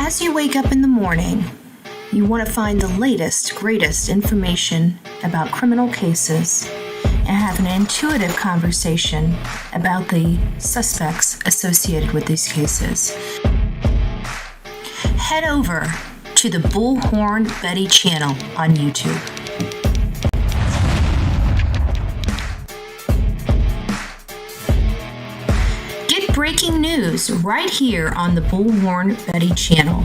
As you wake up in the morning, you want to find the latest, greatest information about criminal cases and have an intuitive conversation about the suspects associated with these cases. Head over to the Bullhorn Betty channel on YouTube. Get breaking news right here on the Bullhorn Betty channel.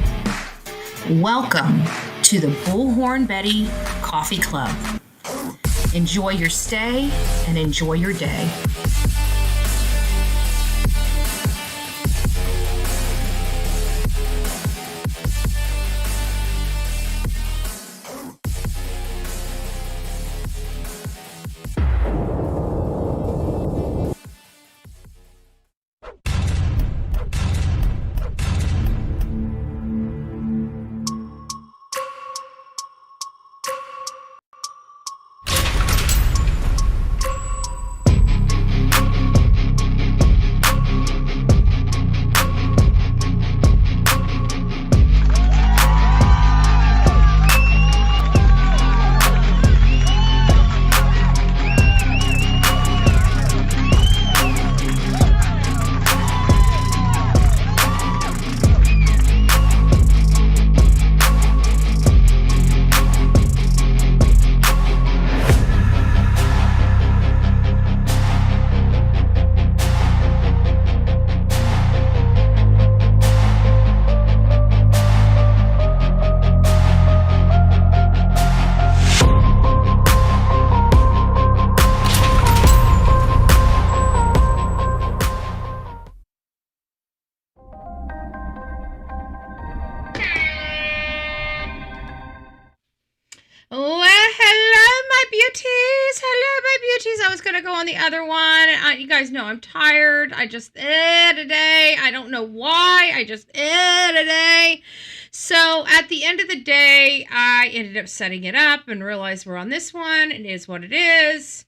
Welcome to the Bullhorn Betty Coffee Club. Enjoy your stay and enjoy your day. The other one. You guys know I'm tired. I just today. I don't know why. I just today. So at the end of the day, I ended up setting it up and realized we're on this one. It is what it is.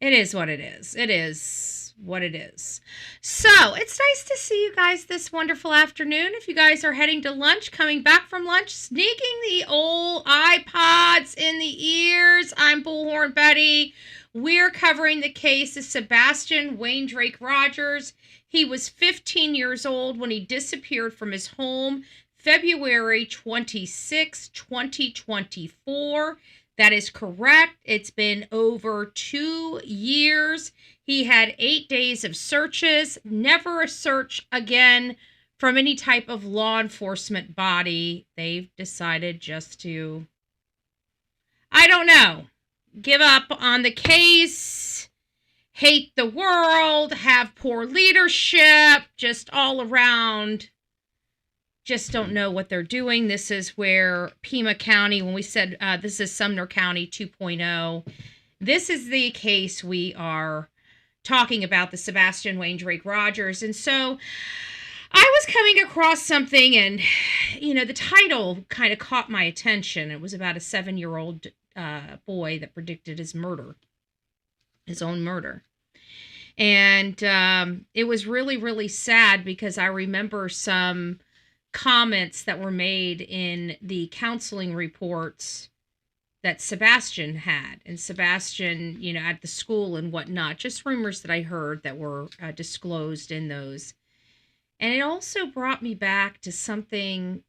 It is what it is. It is what it is. So it's nice to see you guys this wonderful afternoon. If you guys are heading to lunch, coming back from lunch, sneaking the old iPods in the ears, I'm Bullhorn Betty. We're covering the case of Sebastian Rogers. He was 15 years old when he disappeared from his home February 26, 2024. That is correct. It's been over 2 years. He had 8 days of searches, never a search again from any type of law enforcement body. They've decided just to, I don't know, give up on the case, hate the world, have poor leadership, just all around, just don't know what they're doing. This is where Pima County, when we said this is Sumner County 2.0, this is the case we are talking about, the Sebastian Rogers. And so I was coming across something and, the title kind of caught my attention. It was about a 7-year-old boy that predicted his own murder. And it was really, really sad because I remember some comments that were made in the counseling reports that Sebastian had. And Sebastian, at the school and whatnot, just rumors that I heard that were disclosed in those. And it also brought me back to something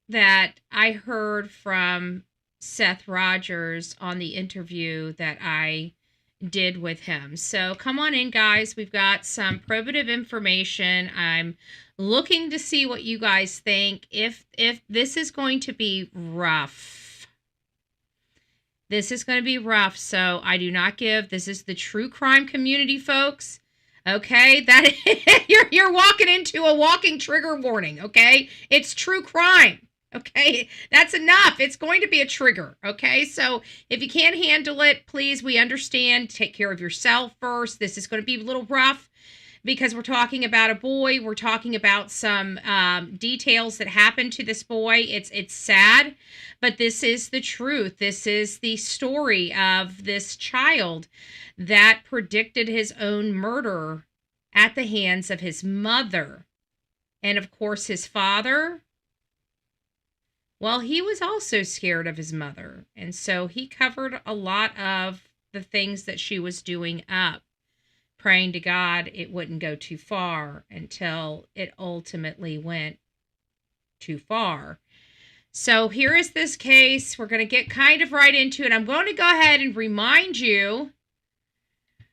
that I heard from Seth Rogers on the interview that I did with him. So come on in, guys. We've got some probative information. I'm looking to see what you guys think. If this is going to be rough. This is going to be rough. So I do not give. This is the true crime community, folks. Okay, that you're walking into a walking trigger warning. Okay, it's true crime. Okay, that's enough. It's going to be a trigger. Okay, so if you can't handle it, please, we understand. Take care of yourself first. This is going to be a little rough because we're talking about a boy. We're talking about some details that happened to this boy. It's sad, but this is the truth. This is the story of this child that predicted his own murder at the hands of his mother. And of course, his father Well, he was also scared of his mother, and so he covered a lot of the things that she was doing up, praying to God it wouldn't go too far until it ultimately went too far. So here is this case. We're going to get kind of right into it. I'm going to go ahead and remind you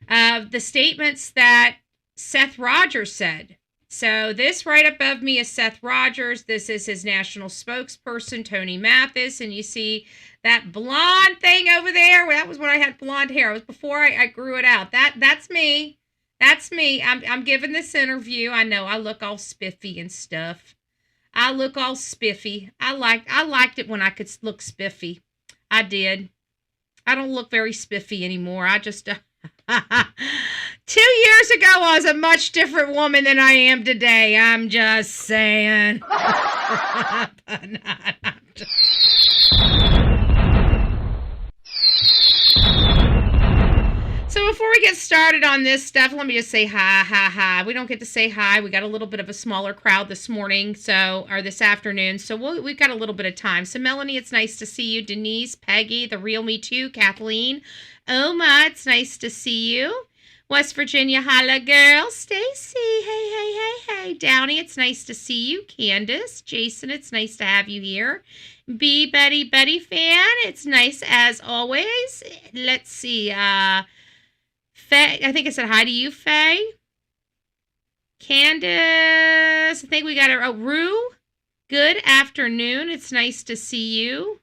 of the statements that Seth Rogers said. So this right above me is Seth Rogers. This is his national spokesperson, Tony Mathis. And you see that blonde thing over there? Well, that was when I had blonde hair. It was before I grew it out. That's me. That's me. I'm giving this interview. I know I look all spiffy and stuff. I look all spiffy. I liked it when I could look spiffy. I did. I don't look very spiffy anymore. I just 2 years ago I was a much different woman than I am today. I'm just saying. So before we get started on this stuff, let me just say hi. We don't get to say hi. We got a little bit of a smaller crowd this morning, or this afternoon, so we've got a little bit of time. So Melanie, it's nice to see you. Denise, Peggy, the real me too, Kathleen, Oma, it's nice to see you. West Virginia, holla girl. Stacy, hey. Downey, it's nice to see you. Candace, Jason, it's nice to have you here. B, Betty fan, it's nice as always. Let's see, Faye, I think I said hi to you, Faye. Candace, I think we got a Rue. Good afternoon. It's nice to see you.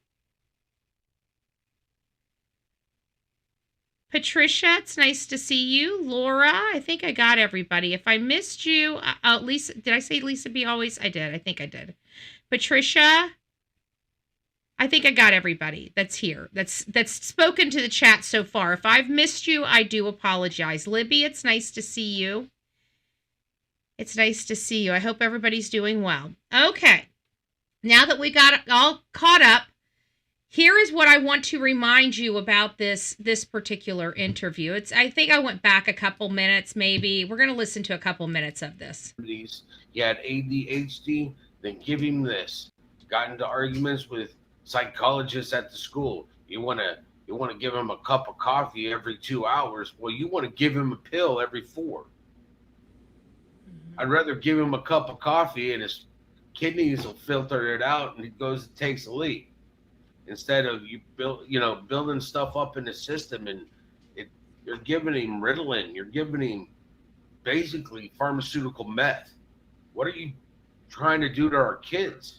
Patricia, it's nice to see you. Laura, I think I got everybody. If I missed you, Lisa, did I say Lisa B always? I did. I think I did. Patricia, I think I got everybody that's here, that's spoken to the chat so far. If I've missed you, I do apologize. Libby, it's nice to see you. It's nice to see you. I hope everybody's doing well. Okay, now that we got it all caught up, here is what I want to remind you about this particular interview. I think I went back a couple minutes, maybe. We're going to listen to a couple minutes of this. He had ADHD, then give him this. Got into arguments with psychologists at the school. You want to give him a cup of coffee every 2 hours. Well, you want to give him a pill every 4. I'd rather give him a cup of coffee and his kidneys will filter it out and he goes and takes a leak, instead of building stuff up in the system. And you're giving him Ritalin. You're giving him basically pharmaceutical meth. What are you trying to do to our kids?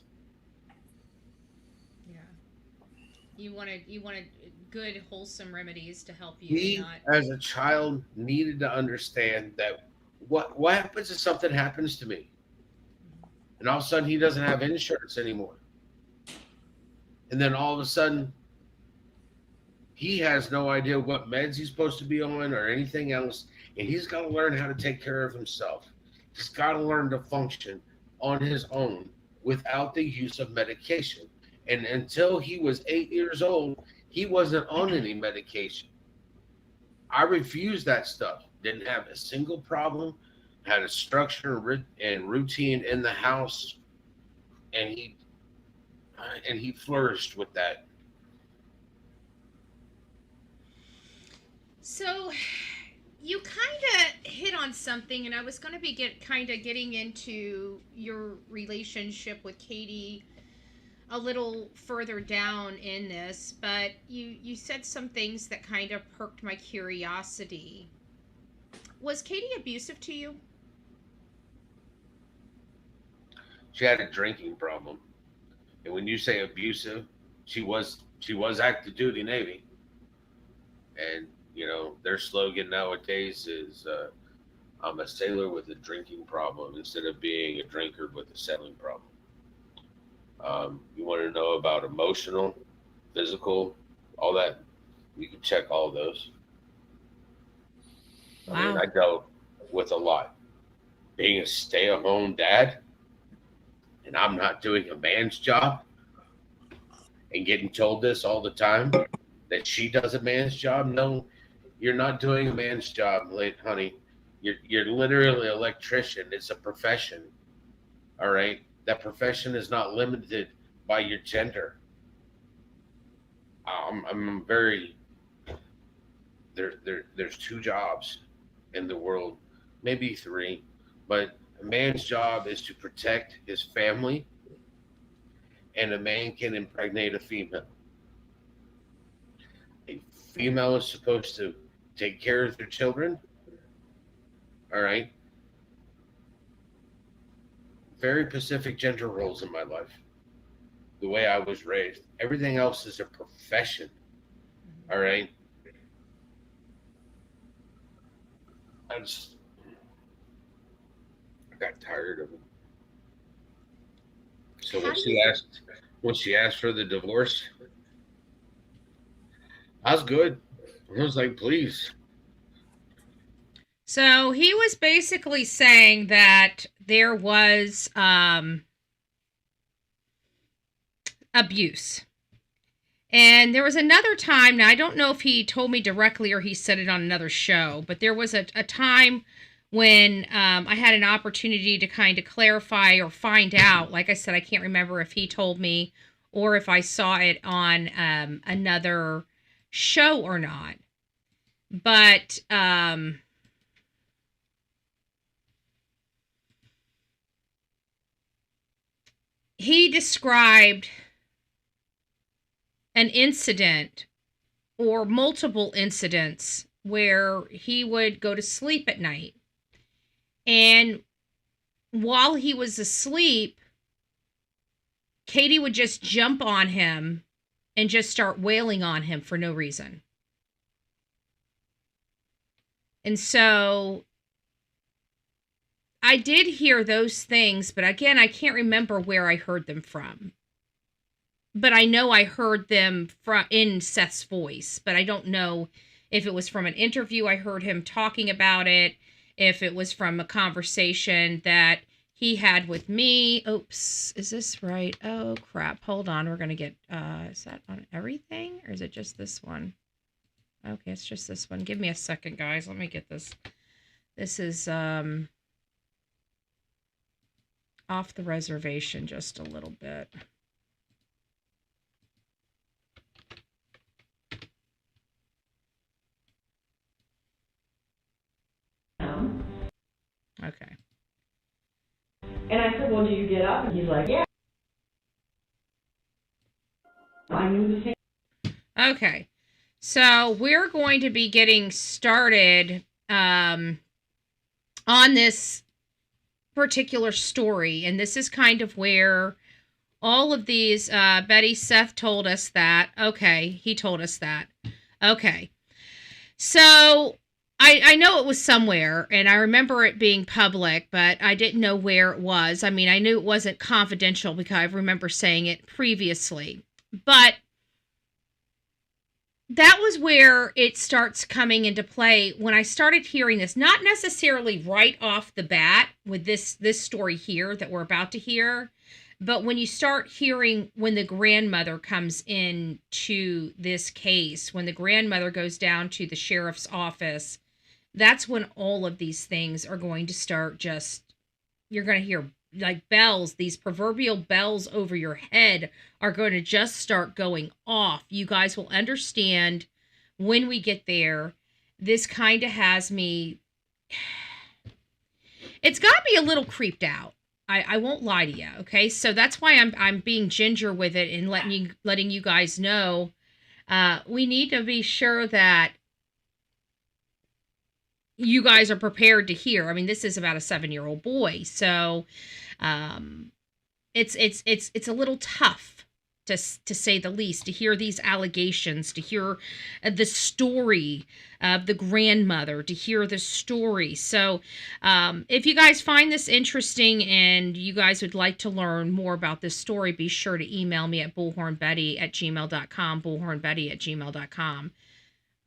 You wanted good, wholesome remedies to help you. He, as a child, needed to understand that what happens if something happens to me, and all of a sudden he doesn't have insurance anymore, and then all of a sudden he has no idea what meds he's supposed to be on or anything else, and he's got to learn how to take care of himself. He's got to learn to function on his own without the use of medication. And until he was 8 years old, he wasn't on any medication. I refused that stuff. Didn't have a single problem. Had a structure and routine in the house, and he flourished with that. So you kind of hit on something, and I was going to be getting into your relationship with Katie a little further down in this, but you said some things that kind of perked my curiosity. Was Katie abusive to you? She had a drinking problem, and when you say abusive, she was active duty Navy, and their slogan nowadays is I'm a sailor with a drinking problem instead of being a drinker with a sailing problem. You want to know about emotional, physical, all that, you can check all of those. Wow. I mean, I dealt with a lot. Being a stay-at-home dad, and I'm not doing a man's job, and getting told this all the time, that she does a man's job. No, you're not doing a man's job, honey. You're literally an electrician. It's a profession, all right? That profession is not limited by your gender. I'm very there's two jobs in the world, maybe three, but a man's job is to protect his family, and a man can impregnate a female. A female is supposed to take care of their children. All right. Very specific gender roles in my life. The way I was raised. Everything else is a profession. All right. I just I got tired of it. So when she asked for the divorce, I was good. I was like, please. So he was basically saying that there was abuse. And there was another time, now I don't know if he told me directly or he said it on another show, but there was a time when I had an opportunity to kind of clarify or find out. Like I said, I can't remember if he told me or if I saw it on another show or not. But he described an incident or multiple incidents where he would go to sleep at night. And while he was asleep, Katie would just jump on him and just start wailing on him for no reason. And so I did hear those things, but again, I can't remember where I heard them from. But I know I heard them in Seth's voice, but I don't know if it was from an interview I heard him talking about it, if it was from a conversation that he had with me. Oops, is this right? Oh, crap. Hold on. We're going to get, is that on everything? Or is it just this one? Okay, it's just this one. Give me a second, guys. Let me get this. This is off the reservation just a little bit. Okay. And I said, well, do you get up? And he's like, yeah. I knew the same. Okay. So we're going to be getting started on this particular story. And this is kind of where all of these, Betty, Seth told us that. Okay. He told us that. Okay. So I know it was somewhere, and I remember it being public, but I didn't know where it was. I mean, I knew it wasn't confidential because I remember saying it previously. But that was where it starts coming into play when I started hearing this, not necessarily right off the bat with this story here that we're about to hear, but when you start hearing when the grandmother comes in to this case, when the grandmother goes down to the sheriff's office, that's when all of these things are going to start you're going to hear like bells, these proverbial bells over your head are going to just start going off. You guys will understand when we get there. This kind of has me, it's got me a little creeped out. I won't lie to you. Okay. So that's why I'm being ginger with it and letting you guys know, we need to be sure that you guys are prepared to hear. I mean, this is about a 7-year-old boy. So, it's a little tough to say the least, to hear these allegations, to hear the story of the grandmother, to hear the story. So, if you guys find this interesting and you guys would like to learn more about this story, be sure to email me at bullhornbetty@gmail.com, bullhornbetty@gmail.com.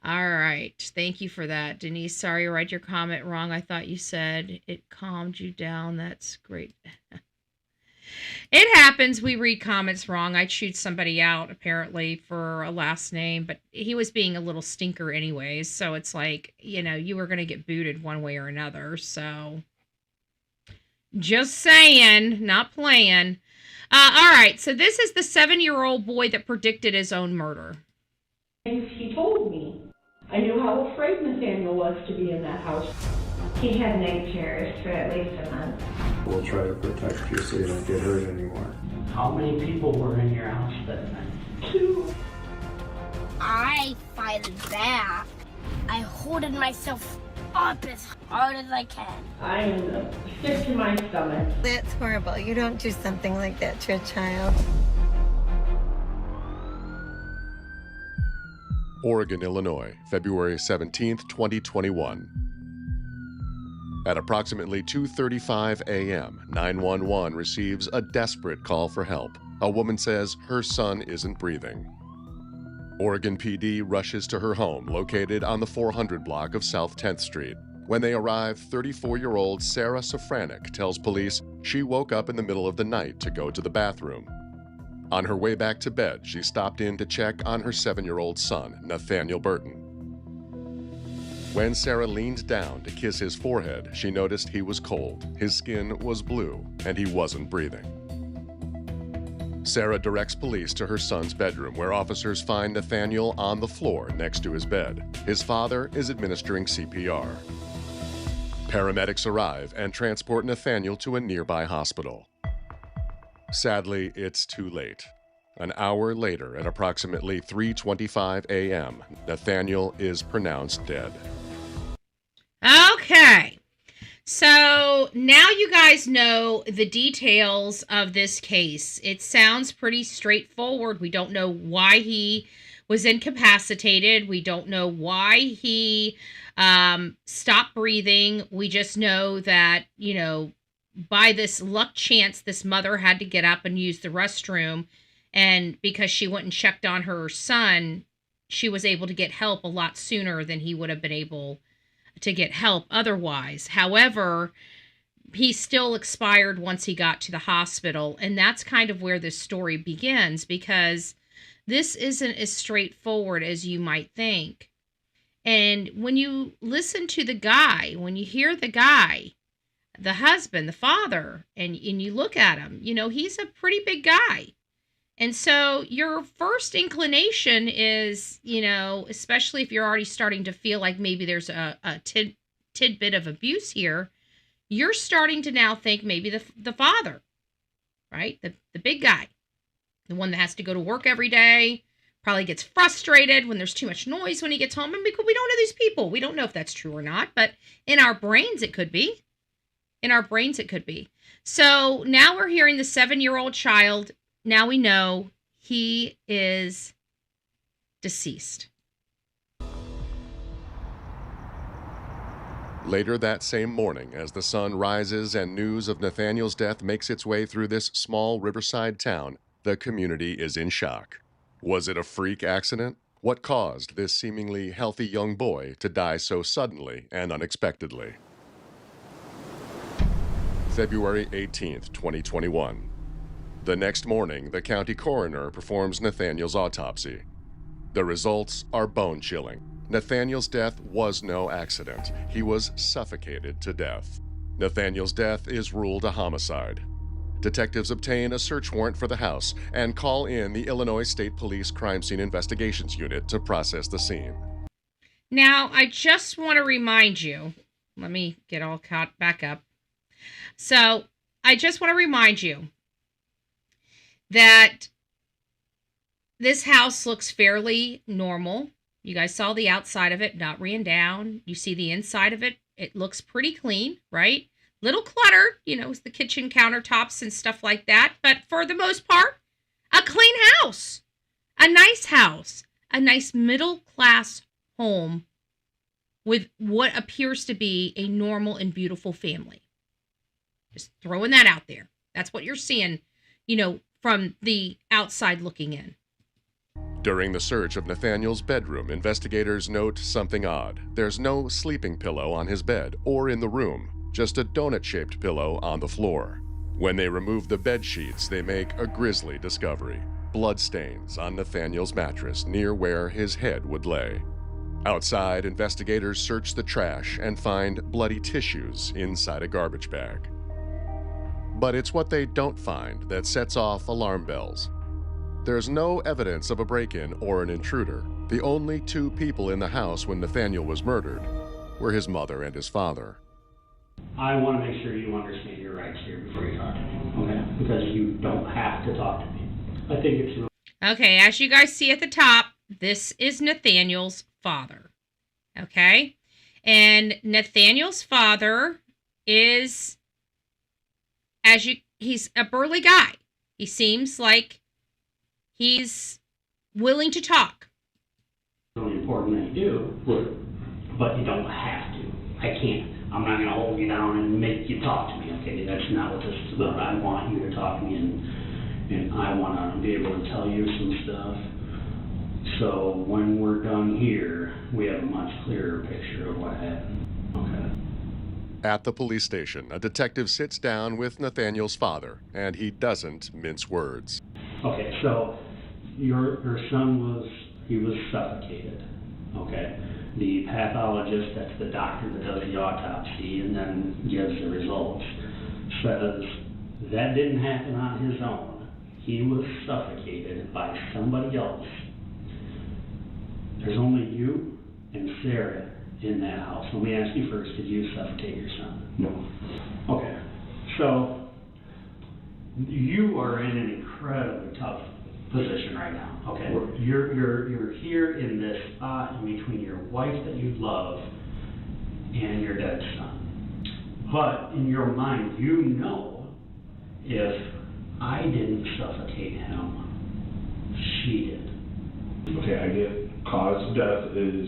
All right. Thank you for that, Denise. Sorry, I read your comment wrong. I thought you said it calmed you down. That's great. It happens. We read comments wrong. I chewed somebody out, apparently, for a last name, but he was being a little stinker anyways. So it's like, you were going to get booted one way or another. So just saying, not playing. All right, so this is the 7-year-old boy that predicted his own murder. He told me. I knew how afraid Nathaniel was to be in that house. He had night terrors for at least a month. We'll try to protect you so you don't get hurt anymore. How many people were in your house that night? 2. I fighted back. I holded myself up as hard as I can. I ended up sick to my stomach. That's horrible. You don't do something like that to a child. Oregon, Illinois, February 17th, 2021. At approximately 2:35 a.m., 911 receives a desperate call for help. A woman says her son isn't breathing. Oregon PD rushes to her home located on the 400 block of South 10th Street. When they arrive, 34-year-old Sarah Safranek tells police she woke up in the middle of the night to go to the bathroom. On her way back to bed, she stopped in to check on her 7-year-old son, Nathaniel Burton. When Sarah leaned down to kiss his forehead, she noticed he was cold, his skin was blue, and he wasn't breathing. Sarah directs police to her son's bedroom, where officers find Nathaniel on the floor next to his bed. His father is administering CPR. Paramedics arrive and transport Nathaniel to a nearby hospital. Sadly, it's too late. An hour later, at approximately 3:25 a.m., Nathaniel is pronounced dead. Okay. So now you guys know the details of this case. It sounds pretty straightforward. We don't know why he was incapacitated. We don't know why he stopped breathing. We just know that, by this luck chance, this mother had to get up and use the restroom. And because she went and checked on her son, she was able to get help a lot sooner than he would have been able to get help otherwise. However, he still expired once he got to the hospital. And that's kind of where this story begins, because this isn't as straightforward as you might think. And when you listen to the guy, when you hear the guy, the husband, the father, and you look at him, he's a pretty big guy. And so your first inclination is, especially if you're already starting to feel like maybe there's a tidbit of abuse here, you're starting to now think maybe the father, right? The big guy, the one that has to go to work every day, probably gets frustrated when there's too much noise when he gets home. And because we don't know these people, we don't know if that's true or not, but in our brains, it could be. So now we're hearing the 7-year-old child. Now we know he is deceased. Later that same morning, as the sun rises and news of Nathaniel's death makes its way through this small riverside town, the community is in shock. Was it a freak accident? What caused this seemingly healthy young boy to die so suddenly and unexpectedly? February 18th, 2021. The next morning, the county coroner performs Nathaniel's autopsy. The results are bone-chilling. Nathaniel's death was no accident. He was suffocated to death. Nathaniel's death is ruled a homicide. Detectives obtain a search warrant for the house and call in the Illinois State Police Crime Scene Investigations Unit to process the scene. Now, I just want to remind you, let me get all caught back up. So, I just want to remind you that this house looks fairly normal. You guys saw the outside of it, not ran down. You see the inside of it. It looks pretty clean, right? Little cluttered, it's the kitchen countertops and stuff like that. But for the most part, a clean house, a nice middle-class home with what appears to be a normal and beautiful family. Just throwing that out there. That's what you're seeing, from the outside looking in. During the search of Nathaniel's bedroom, investigators note something odd. There's no sleeping pillow on his bed or in the room, just a donut-shaped pillow on the floor. When they remove the bed sheets, they make a grisly discovery: bloodstains on Nathaniel's mattress near where his head would lay. Outside, investigators search the trash and find bloody tissues inside a garbage bag. But it's what they don't find that sets off alarm bells. There's no evidence of a break-in or an intruder. The only two people in the house when Nathaniel was murdered were his mother and his father. I want to make sure you understand your rights here before you talk to me, okay? Because you don't have to talk to me. I think it's really... Okay, as you guys see at the top, this is Nathaniel's father. Okay? And Nathaniel's father is, he's a burly guy. He seems like he's willing to talk. It's really important that you do, but you don't have to. I can't. I'm not going to hold you down and make you talk to me, okay? That's not what this is about. I want you to talk to me, and I want to be able to tell you some stuff. So when we're done here, we have a much clearer picture of what happened, okay? At the police station, a detective sits down with Nathaniel's father, and he doesn't mince words. Okay, so your son was suffocated, okay? The pathologist, that's the doctor that does the autopsy and then gives the results, says that didn't happen on his own. He was suffocated by somebody else. There's only you and Sarah in that house. Let me ask you first, did you suffocate your son? No. Okay, so you are in an incredibly tough position right now, okay? You're here in this spot in between your wife that you love and your dead son. But in your mind, you know if I didn't suffocate him, she did. Okay, I get cause of death is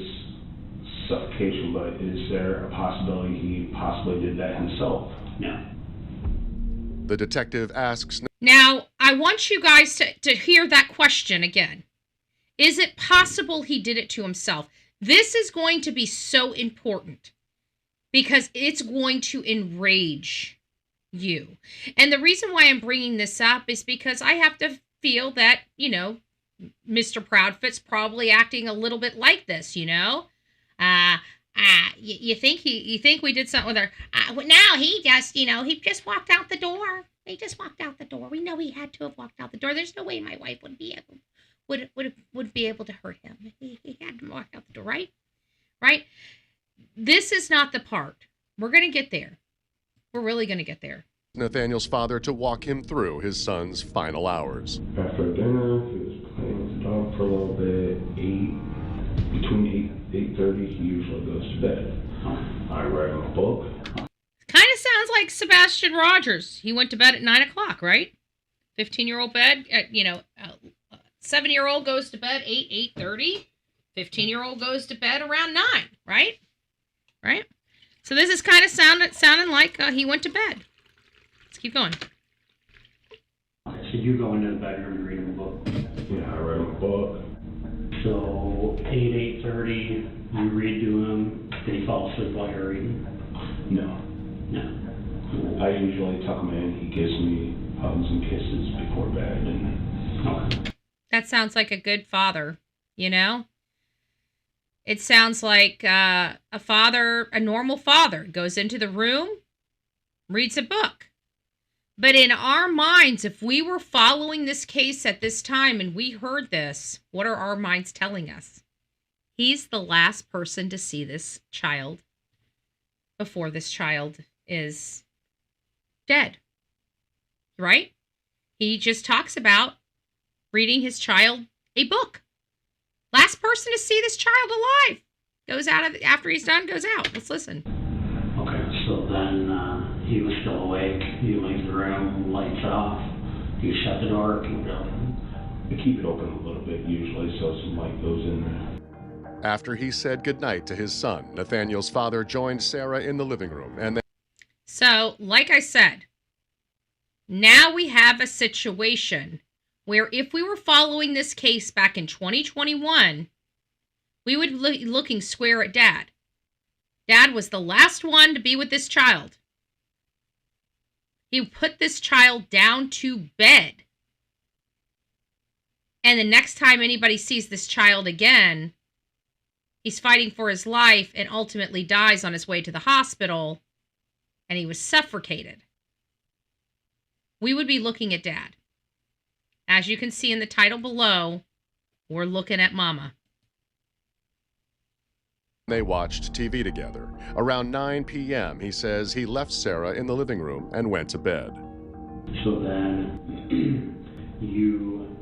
suffocation, but is there a possibility he possibly did that himself? No. The detective asks... Now, I want you guys to hear that question again. Is it possible he did it to himself? This is going to be so important because it's going to enrage you. And the reason why I'm bringing this up is because I have to feel that, you know, Mr. Proudfoot's probably acting a little bit like this, you know? You think we did something with her? No, he just walked out the door. He just walked out the door. We know he had to have walked out the door. There's no way my wife would be able to hurt him. He had to walk out the door, right? Right? This is not the part. We're going to get there. We're really going to get there. Nathaniel's father to walk him through his son's final hours. After dinner, he was playing with the dog for a little bit. Between 8:30, he usually goes to bed. I read him a book. Kind of sounds like Sebastian Rogers. He went to bed at 9 o'clock, right? 15-year-old bed. 7-year-old goes to bed 8:30. 15-year-old goes to bed around 9, right? Right? So this is kind of sounding like he went to bed. Let's keep going. Okay, so you go into the bedroom and read him a book. Yeah, I read him a book. So 8:30, you read to him. Did he fall asleep while you're reading? No. No. I usually tuck him in. He gives me hugs and kisses before bed. Okay. That sounds like a good father, you know? It sounds like a normal father goes into the room, reads a book. But in our minds, if we were following this case at this time and we heard this, what are our minds telling us? He's the last person to see this child before this child is dead, right? He just talks about reading his child a book. Last person to see this child alive. Goes out after he's done, goes out. Let's listen. Okay, so then he was still awake. You leave the room, lights off. You shut the door, keep it open. I keep it open a little bit usually so some light goes in there. After he said goodnight to his son, Nathaniel's father joined Sarah in the living room and So, like I said, now we have a situation where if we were following this case back in 2021, we would be looking square at Dad. Dad was the last one to be with this child. He put this child down to bed. And the next time anybody sees this child again, he's fighting for his life and ultimately dies on his way to the hospital, and he was suffocated. we would be looking at Dad. As you can see in the title below, we're looking at Mama. They watched TV together. Around 9 p.m., he says he left Sarah in the living room and went to bed. So then you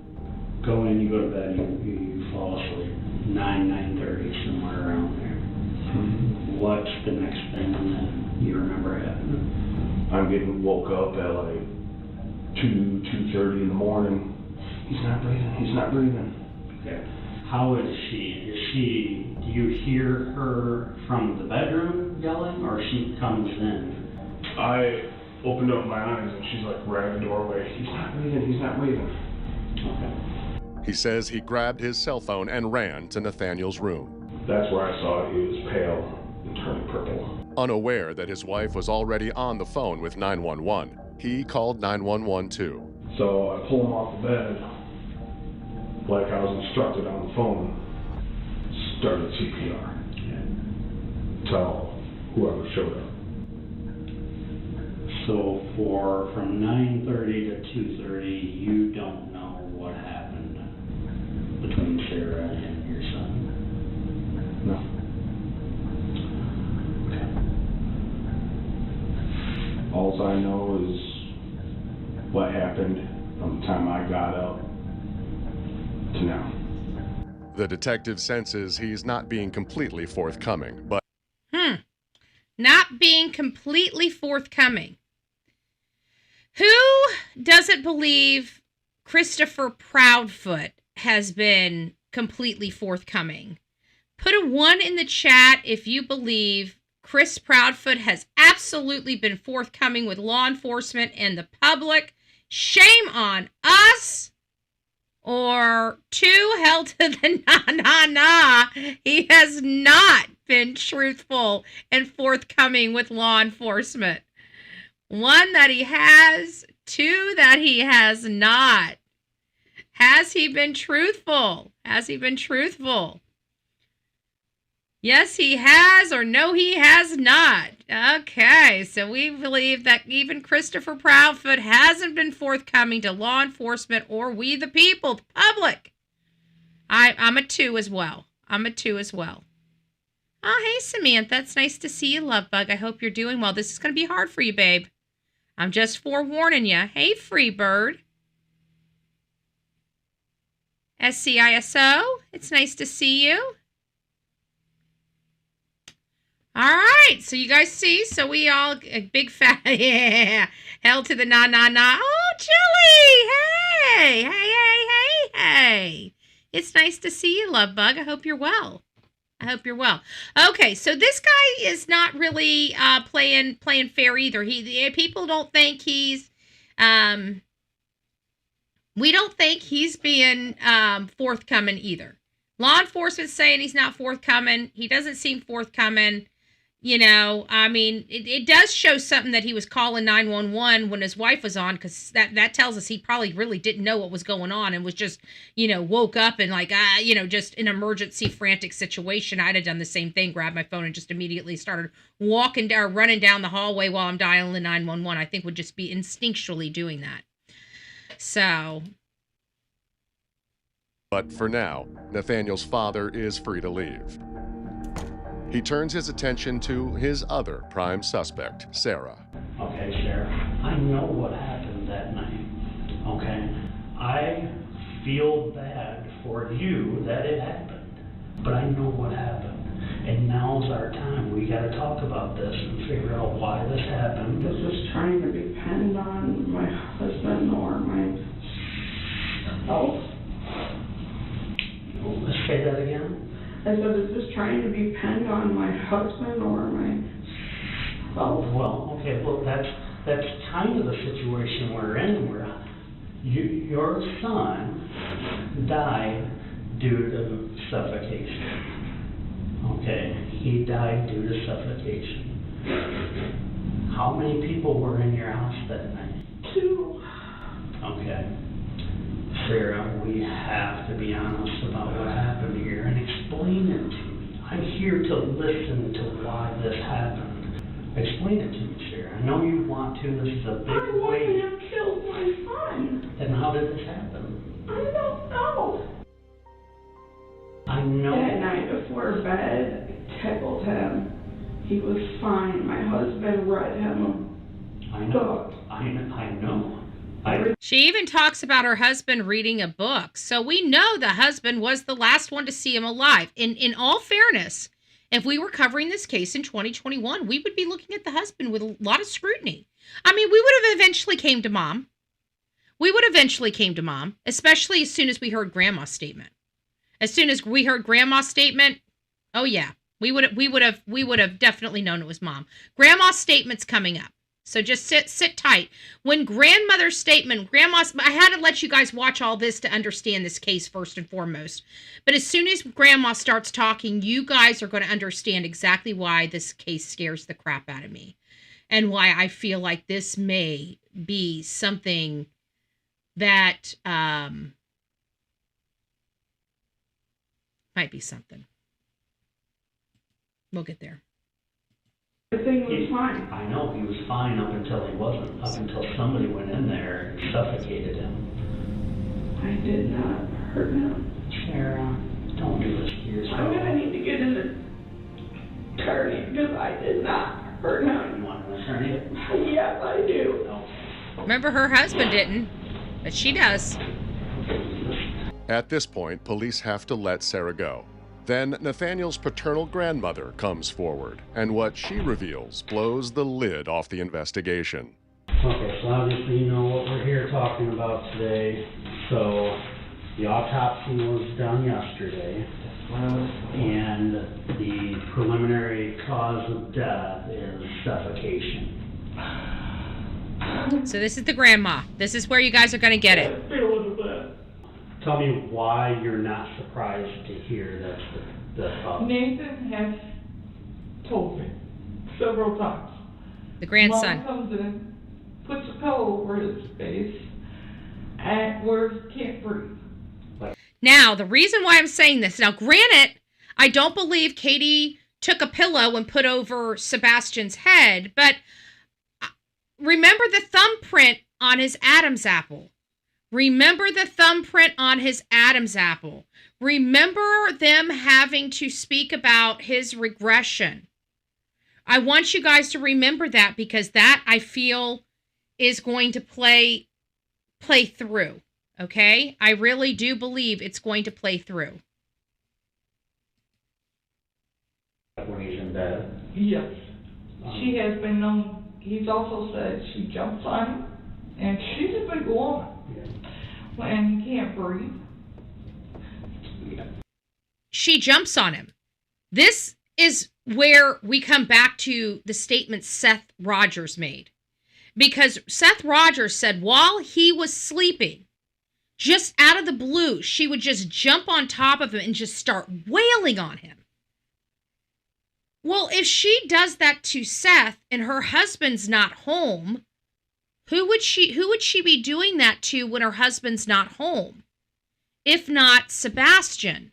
go in, you go to bed, you fall asleep. 9:30, somewhere around there. What's the next thing that you remember happening? I'm getting woke up at like 2:30 in the morning. He's not breathing. Okay. How is she? Do you hear her from the bedroom yelling, or she comes in? I opened up my eyes and she's like right at the doorway. He's not breathing. Okay. He says he grabbed his cell phone and ran to Nathaniel's room. That's where I saw he was pale and turning purple. Unaware that his wife was already on the phone with 911, he called 911 too. So I pull him off the bed, like I was instructed on the phone, started CPR. Tell whoever showed up. So from 9:30 to 2:30, you don't know what happened between Sarah and your son? No. Okay. All I know is what happened from the time I got up to now. The detective senses he's not being completely forthcoming, but Not being completely forthcoming. Who doesn't believe Christopher Proudfoot has been completely forthcoming? Put a 1 in the chat if you believe Chris Proudfoot has absolutely been forthcoming with law enforcement and the public. Shame on us. Or 2, hell to the nah. He has not been truthful and forthcoming with law enforcement. 1, that he has. 2, that he has not. Has he been truthful? Has he been truthful? Yes, he has, or no, he has not. Okay, so we believe that even Christopher Proudfoot hasn't been forthcoming to law enforcement or we the people, the public. I'm a 2 as well. Oh, hey, Samantha. It's nice to see you, love bug. I hope you're doing well. This is going to be hard for you, babe. I'm just forewarning you. Hey, Freebird. SCISO, it's nice to see you. All right, so you guys see, so we all, a big fat, yeah, hell to the nah. Oh, Chili, hey. It's nice to see you, love bug. I hope you're well. Okay, so this guy is not really playing fair either. People don't think he's, we don't think he's being forthcoming either. Law enforcement's saying he's not forthcoming. He doesn't seem forthcoming. You know, I mean, it does show something that he was calling 911 when his wife was on, because that tells us he probably really didn't know what was going on and was just, woke up and like, just an emergency frantic situation. I'd have done the same thing, grabbed my phone and just immediately started running down the hallway while I'm dialing 911. I think would just be instinctually doing that. So. But for now, Nathaniel's father is free to leave. He turns his attention to his other prime suspect, Sarah. Okay, Sarah, I know what happened that night, okay? I feel bad for you that it happened, but I know what happened. And now's our time. We got to talk about this and figure out why this happened. This is trying to depend on my husband or my health. Let's say that again. I said, is this trying to depend on my husband or my health? Well, okay, well, that's kind of the situation we're in. Your son died due to suffocation. Okay, he died due to suffocation. How many people were in your house that night? 2. Okay. Sarah, we have to be honest about what happened here and explain it to me. I'm here to listen to why this happened. Explain it to me, Sarah. I know you want to. This is a big I wanted weight. him killed my son. Then how did this happen? I don't know. I know. That night before bed, I tickled him. He was fine. My husband read him a I know. book. I know. She even talks about her husband reading a book. So we know the husband was the last one to see him alive. In all fairness, if we were covering this case in 2021, we would be looking at the husband with a lot of scrutiny. I mean, we would have eventually came to mom. Especially as soon as we heard grandma's statement. As soon as we heard grandma's statement, oh yeah, we would have definitely known it was mom. Grandma's statement's coming up. So just sit tight. When grandmother's statement, I had to let you guys watch all this to understand this case first and foremost. But as soon as grandma starts talking, you guys are going to understand exactly why this case scares the crap out of me. And why I feel like this may be something that might be something. We'll get there. Everything was fine. I know he was fine up until he wasn't. Up until somebody went in there and suffocated him. I did not hurt him. Sarah, don't do this to yourself. I'm going to need to get an attorney because I did not hurt him. You want an attorney? Yes, I do. No. Remember, her husband didn't, but she does. At this point, police have to let Sarah go. Then Nathaniel's paternal grandmother comes forward, and what she reveals blows the lid off the investigation. Okay, so obviously you know what we're here talking about today. So the autopsy was done yesterday, and the preliminary cause of death is suffocation. So this is the grandma. This is where you guys are going to get it. Tell me why you're not surprised to hear that. Nathan has told me several times. The grandson. Mom comes in, puts a pillow over his face, and where he can't breathe. Now, the reason why I'm saying this, now granted, I don't believe Katie took a pillow and put over Sebastian's head, but remember the thumbprint on his Adam's apple. Remember the thumbprint on his Adam's apple. Remember them having to speak about his regression. I want you guys to remember that because that, I feel, is going to play through. Okay? I really do believe it's going to play through. When he's in bed? Yes. She has been known. He's also said she jumps on him, and she's a big woman. When he can't breathe. She jumps on him. This is where we come back to the statement Seth Rogers made. Because Seth Rogers said while he was sleeping, just out of the blue, she would just jump on top of him and just start wailing on him. Well, if she does that to Seth and her husband's not home, who would she be doing that to when her husband's not home? If not Sebastian.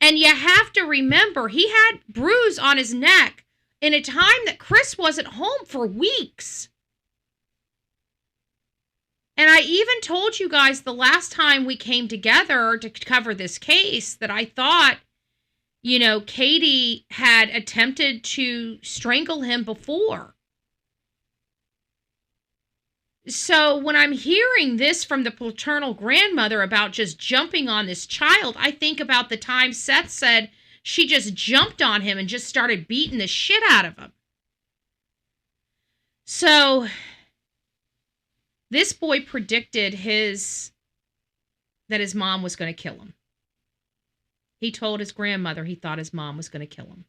And you have to remember, he had bruise on his neck in a time that Chris wasn't home for weeks. And I even told you guys the last time we came together to cover this case that I thought, Katie had attempted to strangle him before. So when I'm hearing this from the paternal grandmother about just jumping on this child, I think about the time Seth said she just jumped on him and just started beating the shit out of him. So this boy predicted that his mom was going to kill him. He told his grandmother he thought his mom was going to kill him.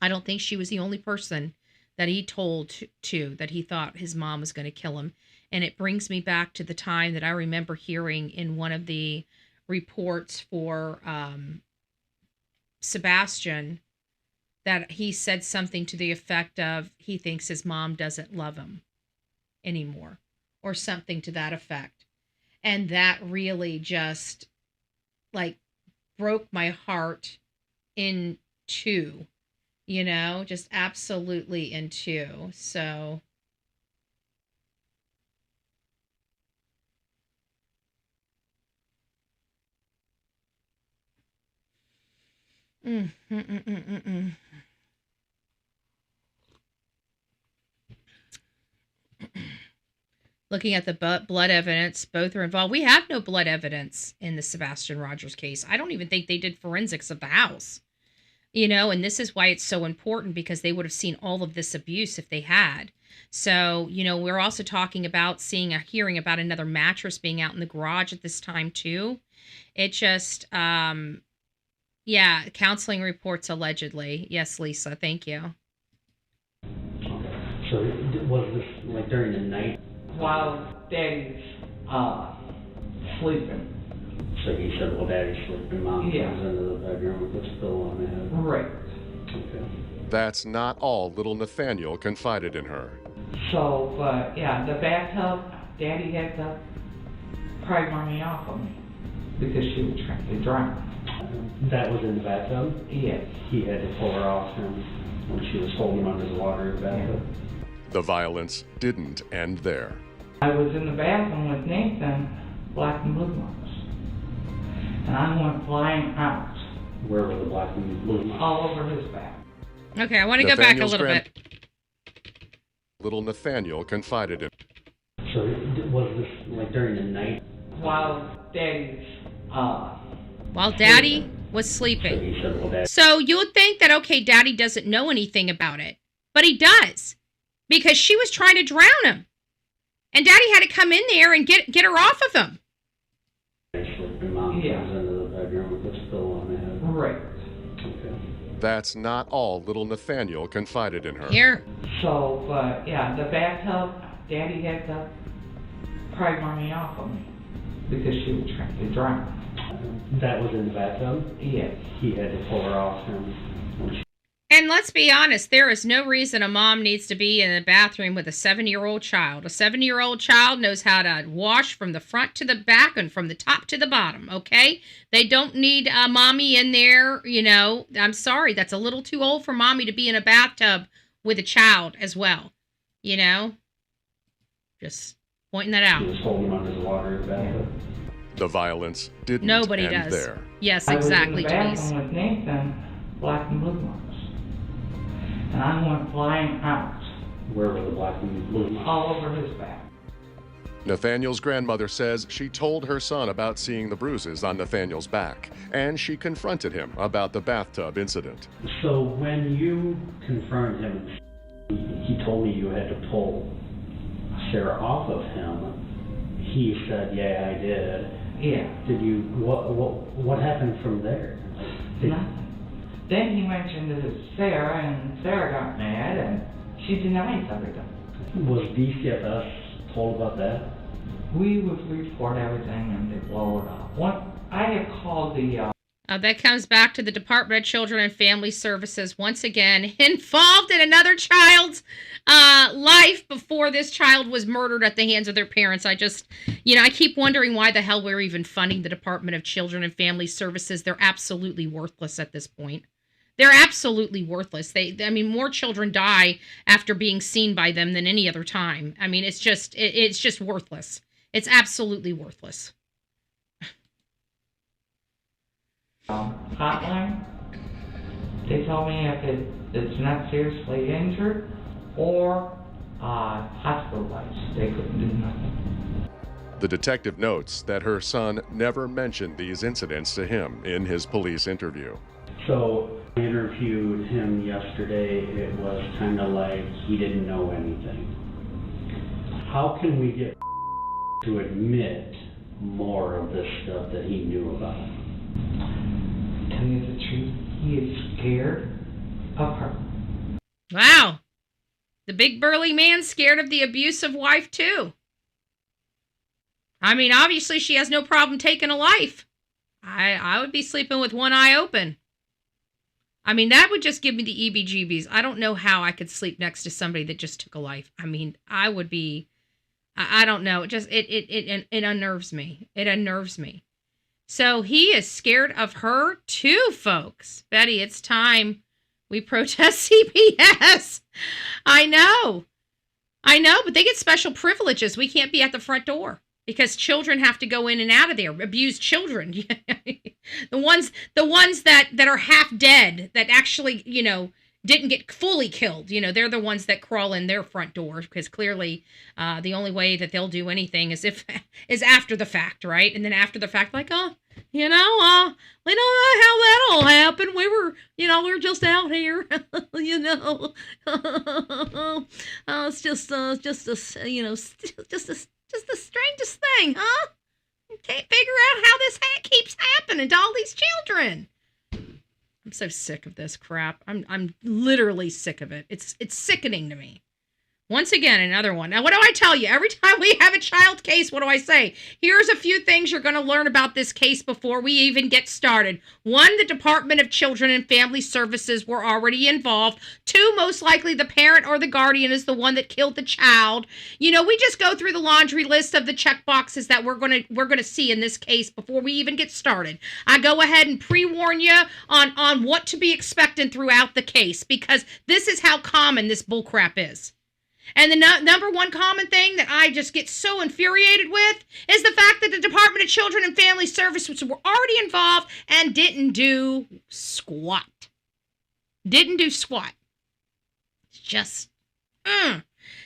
I don't think she was the only person that he told to that he thought his mom was going to kill him. And it brings me back to the time that I remember hearing in one of the reports for Sebastian that he said something to the effect of he thinks his mom doesn't love him anymore or something to that effect. And that really just broke my heart in two Just absolutely into. So. Looking at the blood evidence, both are involved. We have no blood evidence in the Sebastian Rogers case. I don't even think they did forensics of the house. And this is why it's so important, because they would have seen all of this abuse if they had. So, we're also talking about hearing about another mattress being out in the garage at this time too. It just, counseling reports allegedly. Yes, Lisa, thank you. Okay. So was this like during the night? While Daddy's sleeping. So he said, well, Daddy's sleeping, Mom comes into the bedroom with this pillow on the head. Right. Okay. That's not all little Nathaniel confided in her. So, the bathtub, Daddy had to pry Mommy off of me because she was trying to drown. That was in the bathtub? Yes. He had to pull her off him when she was holding him under the water in the bathtub? Yeah. The violence didn't end there. I was in the bathroom with Nathan, black and blue marks. And I went flying out. Where were the black and blue marks? All over his back. Okay, I want to go back a little bit. Little Nathaniel confided in. So was this like during the night? While Daddy was sleeping. So he said, well, Daddy. So you would think that, okay, Daddy doesn't know anything about it. But he does. Because she was trying to drown him. And Daddy had to come in there and get her off of him. Mom comes into the bedroom with this pillow on the head. Right. Okay. That's not all little Nathaniel confided in her. Here. So, the bathtub, Daddy had to pry Mommy off of me because she was trying to drown. That was in the bathtub? Yes. He had to pull her off him when she... And let's be honest, there is no reason a mom needs to be in the bathroom with a 7-year-old child. A 7-year-old child knows how to wash from the front to the back and from the top to the bottom, okay? They don't need a mommy in there, I'm sorry, that's a little too old for mommy to be in a bathtub with a child as well, Just pointing that out. He was holding him under the water in the bathtub. The violence didn't Nobody end does. there. Yes, exactly, I was Denise. in the bathroom with Nathan, black and blue marks. And I went flying out. Where were the black and blue marks? All over his back. Nathaniel's grandmother says she told her son about seeing the bruises on Nathaniel's back, and she confronted him about the bathtub incident. So when you confronted him, he told me you had to pull Sarah off of him. He said, yeah, I did. Yeah. Did you, what happened from there? Nothing. Then he mentioned it to Sarah, and Sarah got mad, and she denies everything. Was DCFS told about that? We would report everything, and they blow it up. I had called the... That comes back to the Department of Children and Family Services, once again, involved in another child's life before this child was murdered at the hands of their parents. I just, I keep wondering why the hell we're even funding the Department of Children and Family Services. They're absolutely worthless at this point. They're absolutely worthless. More children die after being seen by them than any other time. It's just worthless. It's absolutely worthless. Hotline. They told me if it's not seriously injured or hospitalized, they couldn't do nothing. The detective notes that her son never mentioned these incidents to him in his police interview. So I interviewed him yesterday. It was kind of like he didn't know anything. How can we get to admit more of this stuff that he knew about? To tell you the truth, he is scared of her. Wow. The big burly man scared of the abusive wife too. Obviously she has no problem taking a life. I would be sleeping with one eye open. That would just give me the EBGBs. I don't know how I could sleep next to somebody that just took a life. I would be, I don't know. It unnerves me. It unnerves me. So he is scared of her too, folks. Betty, it's time We protest CPS. I know, but they get special privileges. We can't be at the front door because children have to go in and out of there. Abused children, the ones that are half dead, that actually, didn't get fully killed. They're the ones that crawl in their front door because clearly the only way that they'll do anything is after the fact, right? And then after the fact, like, we don't know how that'll happen. We were just out here, it's just the strangest thing, huh? Can't figure out how this keeps happening to all these children. I'm so sick of this crap. I'm literally sick of it. It's sickening to me. Once again, another one. Now, what do I tell you? Every time we have a child case, what do I say? Here's a few things you're going to learn about this case before we even get started. 1, the Department of Children and Family Services were already involved. 2, most likely the parent or the guardian is the one that killed the child. We just go through the laundry list of the check boxes that we're going to see in this case before we even get started. I go ahead and pre-warn you on what to be expecting throughout the case because this is how common this bullcrap is. And the number one common thing that I just get so infuriated with is the fact that the Department of Children and Family Services were already involved and didn't do squat. It's just, And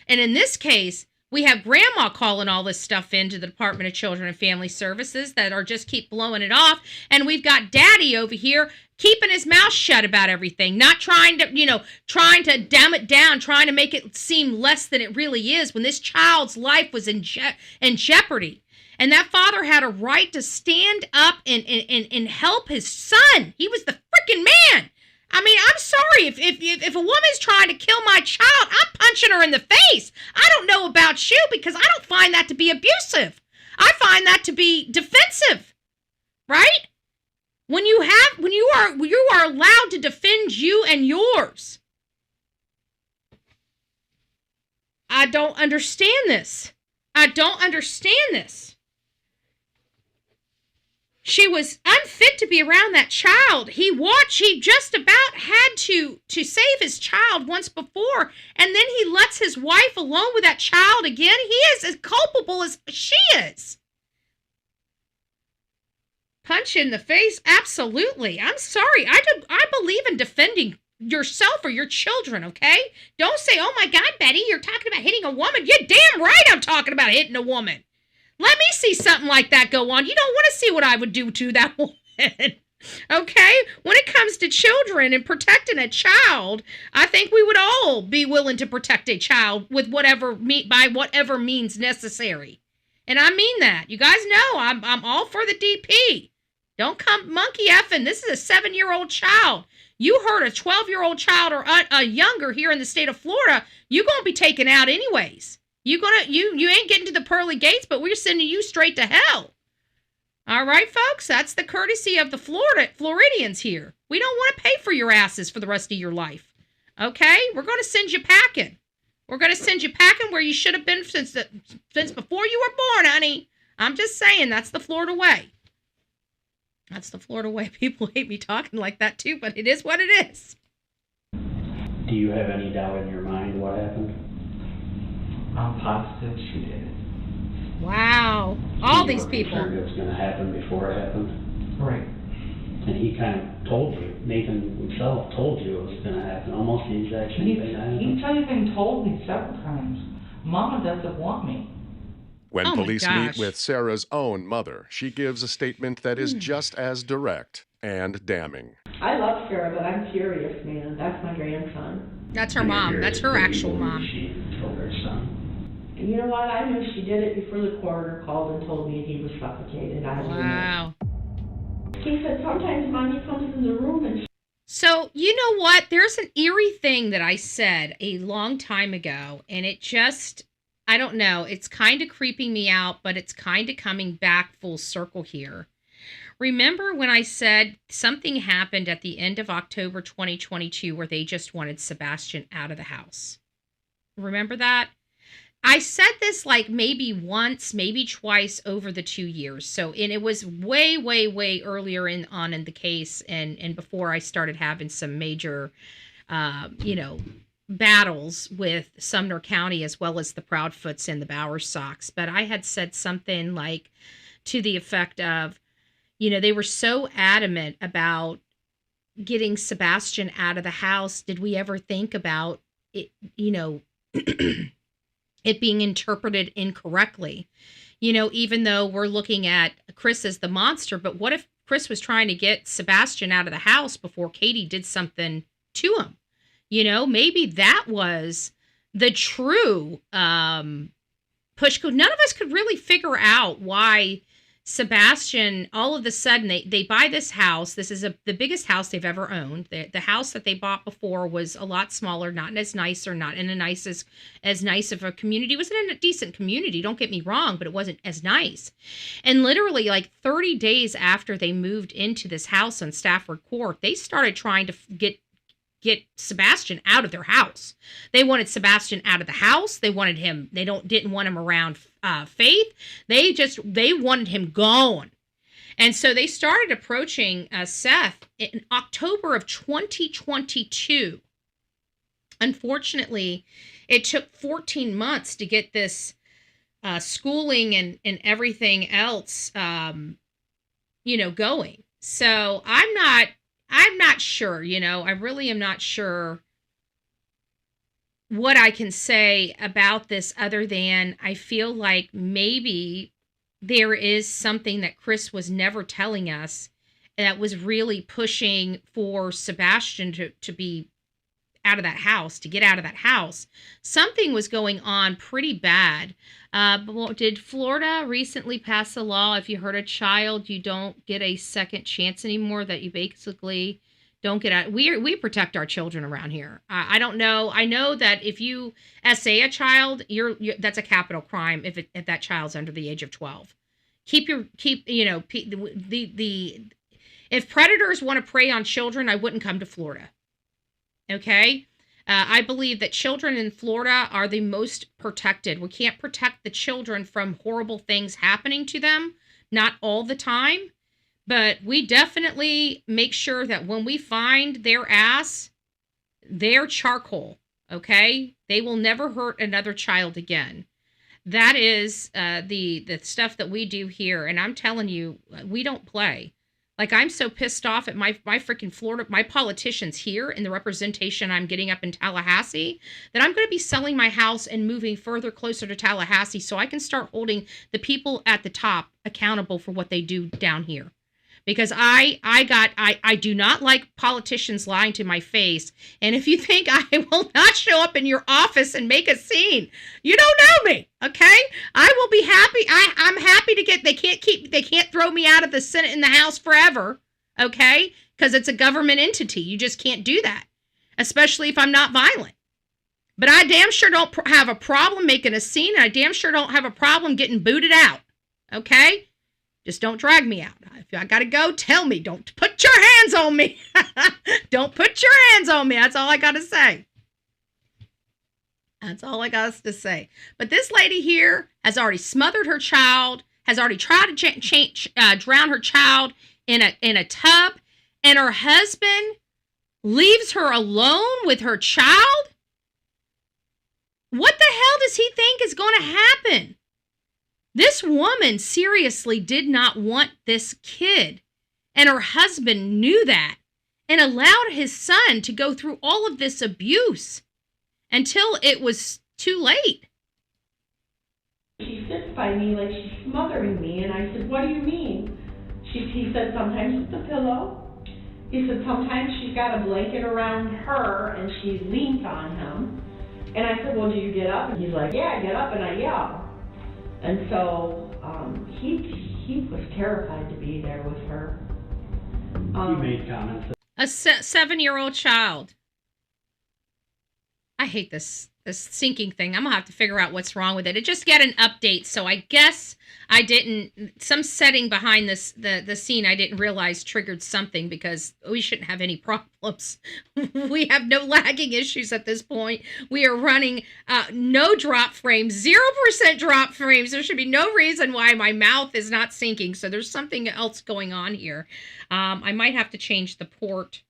in this case, we have grandma calling all this stuff into the Department of Children and Family Services that are just keep blowing it off. And we've got daddy over here keeping his mouth shut about everything, not trying to dumb it down, trying to make it seem less than it really is when this child's life was in jeopardy. And that father had a right to stand up and help his son. He was the freaking man. I mean, I'm sorry. If a woman's trying to kill my child, I'm punching her in the face. I don't know about you because I don't find that to be abusive. I find that to be defensive, right? When you are allowed to defend you and yours. I don't understand this. She was unfit to be around that child. He just about had to save his child once before, and then he lets his wife alone with that child again. He is as culpable as she is. Punch in the face, absolutely. I'm sorry. I believe in defending yourself or your children, okay? Don't say, oh my God, Betty, you're talking about hitting a woman. You're damn right I'm talking about hitting a woman. Let me see something like that go on. You don't want to see what I would do to that woman. Okay? When it comes to children and protecting a child, I think we would all be willing to protect a child with by whatever means necessary. And I mean that. You guys know I'm all for the DP. Don't come monkey effing. This is a 7-year-old child. You hurt a 12-year-old child or a younger here in the state of Florida, you're going to be taken out anyways. You ain't getting to the pearly gates, but we're sending you straight to hell. All right, folks, that's the courtesy of the Floridians here. We don't want to pay for your asses for the rest of your life. Okay? We're going to send you packing. We're going to send you packing where you should have been since before you were born, honey. I'm just saying, that's the Florida way. That's the Florida way. People hate me talking like that too, but it is what it is. Do you have any doubt in your mind what happened? I'm positive she did it. Wow. All these people. You were concerned it was going to happen before it happened? Right. And he kind of told you, Nathan himself told you it was going to happen, almost the exact same thing that happened. He's even told me several times, Mama doesn't want me. When Oh my police gosh. meet with Sarah's own mother, she gives a statement that is just as direct and damning. I love Sarah, but I'm furious, man. That's my grandson. That's her mom. That's her actual mom. She killed her son. And you know what? I knew she did it before the coroner called and told me he was suffocated. I knew Wow. it. He said sometimes Mommy comes in the room and So, you know what? There's an eerie thing that I said a long time ago, and it just, I don't know, it's kind of creeping me out, but it's kind of coming back full circle here. Remember when I said something happened at the end of October 2022 where they just wanted Sebastian out of the house? Remember that? I said this like maybe once, maybe twice over the 2 years. So, and it was way, way, way earlier on in the case and before I started having some major battles with Sumner County as well as the Proudfoots and the Bower Sox. But I had said something like to the effect of, they were so adamant about getting Sebastian out of the house. Did we ever think about it, it being interpreted incorrectly? Even though we're looking at Chris as the monster, but what if Chris was trying to get Sebastian out of the house before Katie did something to him? Maybe that was the true push. None of us could really figure out why Sebastian, all of a sudden, they buy this house. This is the biggest house they've ever owned. The house that they bought before was a lot smaller, not as nice, or not in a as nice of a community. It was in a decent community, don't get me wrong, but it wasn't as nice. And literally like 30 days after they moved into this house on Stafford Court, they started trying to get Sebastian out of their house. They wanted Sebastian out of the house. They wanted him. They didn't want him around Faith. They wanted him gone. And so they started approaching Seth in October of 2022. Unfortunately, it took 14 months to get this schooling and everything else, going. So I'm not sure, I really am not sure what I can say about this other than I feel like maybe there is something that Chris was never telling us that was really pushing for Sebastian to be out of that house, to get out of that house. Something was going on pretty bad. Did Florida recently pass a law, if you hurt a child, you don't get a second chance anymore, that you basically don't get out? We protect our children around here. I don't know. I know that if you essay a child, that's a capital crime if that child's under the age of 12. If predators want to prey on children, I wouldn't come to Florida. Okay? I believe that children in Florida are the most protected. We can't protect the children from horrible things happening to them, not all the time, but we definitely make sure that when we find their ass, they're charcoal, okay? They will never hurt another child again. That is the stuff that we do here, and I'm telling you, we don't play. Like, I'm so pissed off at my freaking Florida, my politicians here and the representation I'm getting up in Tallahassee, that I'm going to be selling my house and moving further closer to Tallahassee so I can start holding the people at the top accountable for what they do down here. Because I do not like politicians lying to my face. And if you think I will not show up in your office and make a scene, you don't know me, okay? I will be happy. I'm happy to get, they can't throw me out of the Senate and the House forever, okay? Because it's a government entity. You just can't do that, especially if I'm not violent. But I damn sure don't have a problem making a scene, and I damn sure don't have a problem getting booted out, okay? Just don't drag me out. If I gotta go, tell me. Don't put your hands on me. Don't put your hands on me. That's all I gotta say. That's all I got to say. But this lady here has already smothered her child, has already tried to drown her child in a tub, and her husband leaves her alone with her child? What the hell does he think is going to happen? This woman seriously did not want this kid, and her husband knew that and allowed his son to go through all of this abuse until it was too late. She sits by me like she's smothering me, and I said, what do you mean? He said, sometimes with the pillow. He said, sometimes she's got a blanket around her and she leans on him. And I said, well, do you get up? And he's like, yeah, I get up and I yell. And so he was terrified to be there with her. He made comments. A 7-year-old child. I hate this sinking thing. I'm going to have to figure out what's wrong with it. It just got an update, so I guess I didn't... Some setting behind this the scene I didn't realize triggered something, because we shouldn't have any problems. We have no lagging issues at this point. We are running no drop frames, 0% drop frames. There should be no reason why my mouth is not syncing, so there's something else going on here. I might have to change the port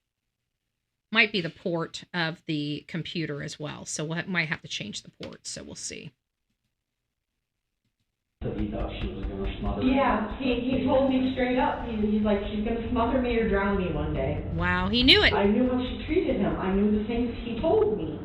Might be the port of the computer as well. So we might have to change the port. So we'll see. So he thought she was going to smother Yeah, he told me straight up. He's like, she's going to smother me or drown me one day. Wow, he knew it. I knew how she treated him. I knew the things he told me.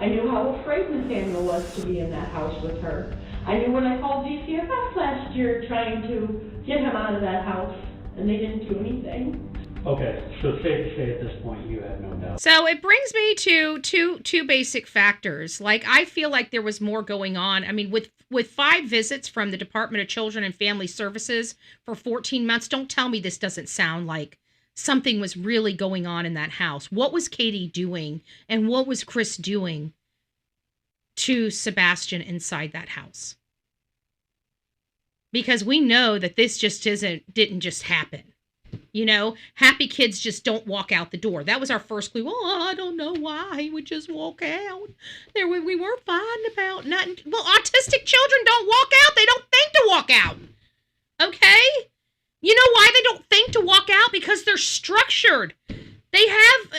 I knew how afraid Nathaniel was to be in that house with her. I knew when I called DCFS last year trying to get him out of that house, and they didn't do anything. Okay, so safe to say at this point you have no doubt. So it brings me to two basic factors. Like, I feel like there was more going on. I mean, with 5 visits from the Department of Children and Family Services for 14 months, don't tell me this doesn't sound like something was really going on in that house. What was Katie doing, and what was Chris doing to Sebastian inside that house? Because we know that this just didn't just happen. You know, happy kids just don't walk out the door. That was our first clue. Oh, I don't know why he would just walk out. We were fine about nothing. Well, autistic children don't walk out. They don't think to walk out. Okay? You know why they don't think to walk out? Because they're structured. They have,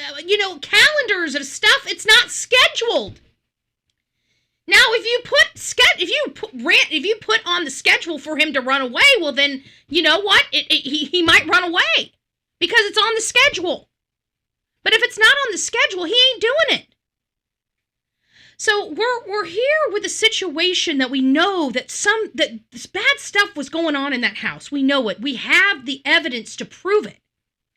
calendars of stuff. It's not scheduled. Now, if you put on the schedule for him to run away, well, then you know what? He might run away because it's on the schedule. But if it's not on the schedule, he ain't doing it. So we're here with a situation that we know that this bad stuff was going on in that house. We know it. We have the evidence to prove it.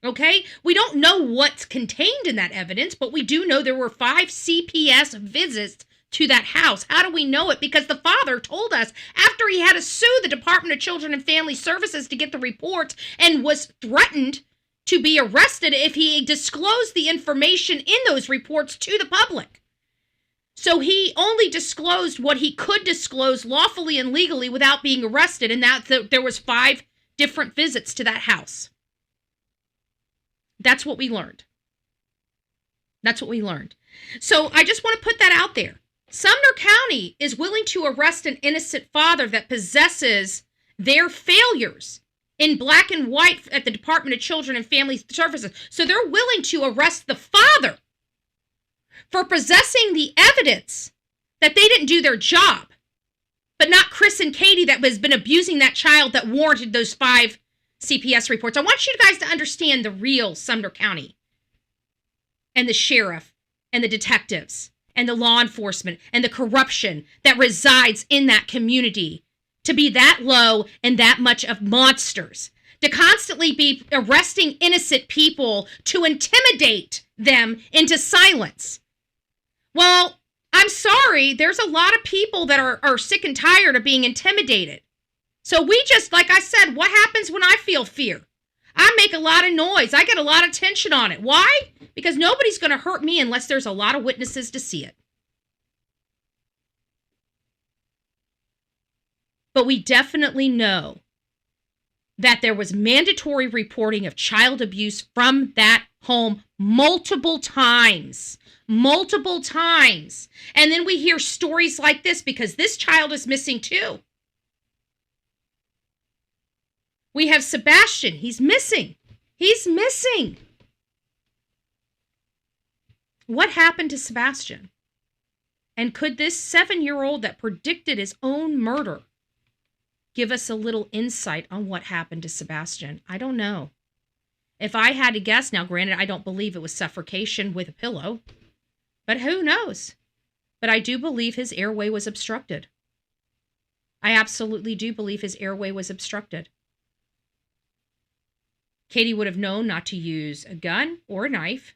Okay? We don't know what's contained in that evidence, but we do know there were 5 CPS visits to that house. How do we know it? Because the father told us after he had to sue the Department of Children and Family Services to get the reports and was threatened to be arrested if he disclosed the information in those reports to the public. So he only disclosed what he could disclose lawfully and legally without being arrested, and there was 5 different visits to that house. That's what we learned. That's what we learned. So I just want to put that out there. Sumner County is willing to arrest an innocent father that possesses their failures in black and white at the Department of Children and Family Services. So they're willing to arrest the father for possessing the evidence that they didn't do their job, but not Chris and Katie that has been abusing that child that warranted those 5 CPS reports. I want you guys to understand the real Sumner County and the sheriff and the detectives and the law enforcement and the corruption that resides in that community to be that low and that much of monsters, to constantly be arresting innocent people to intimidate them into silence. Well, I'm sorry, there's a lot of people that are sick and tired of being intimidated. So we just, like I said, what happens when I feel fear? I make a lot of noise. I get a lot of attention on it. Why? Because nobody's going to hurt me unless there's a lot of witnesses to see it. But we definitely know that there was mandatory reporting of child abuse from that home multiple times. Multiple times. And then we hear stories like this because this child is missing too. We have Sebastian. He's missing. He's missing. What happened to Sebastian? And could this 7-year-old that predicted his own murder give us a little insight on what happened to Sebastian? I don't know. If I had to guess, now granted, I don't believe it was suffocation with a pillow, but who knows? But I do believe his airway was obstructed. I absolutely do believe his airway was obstructed. Katie would have known not to use a gun or a knife.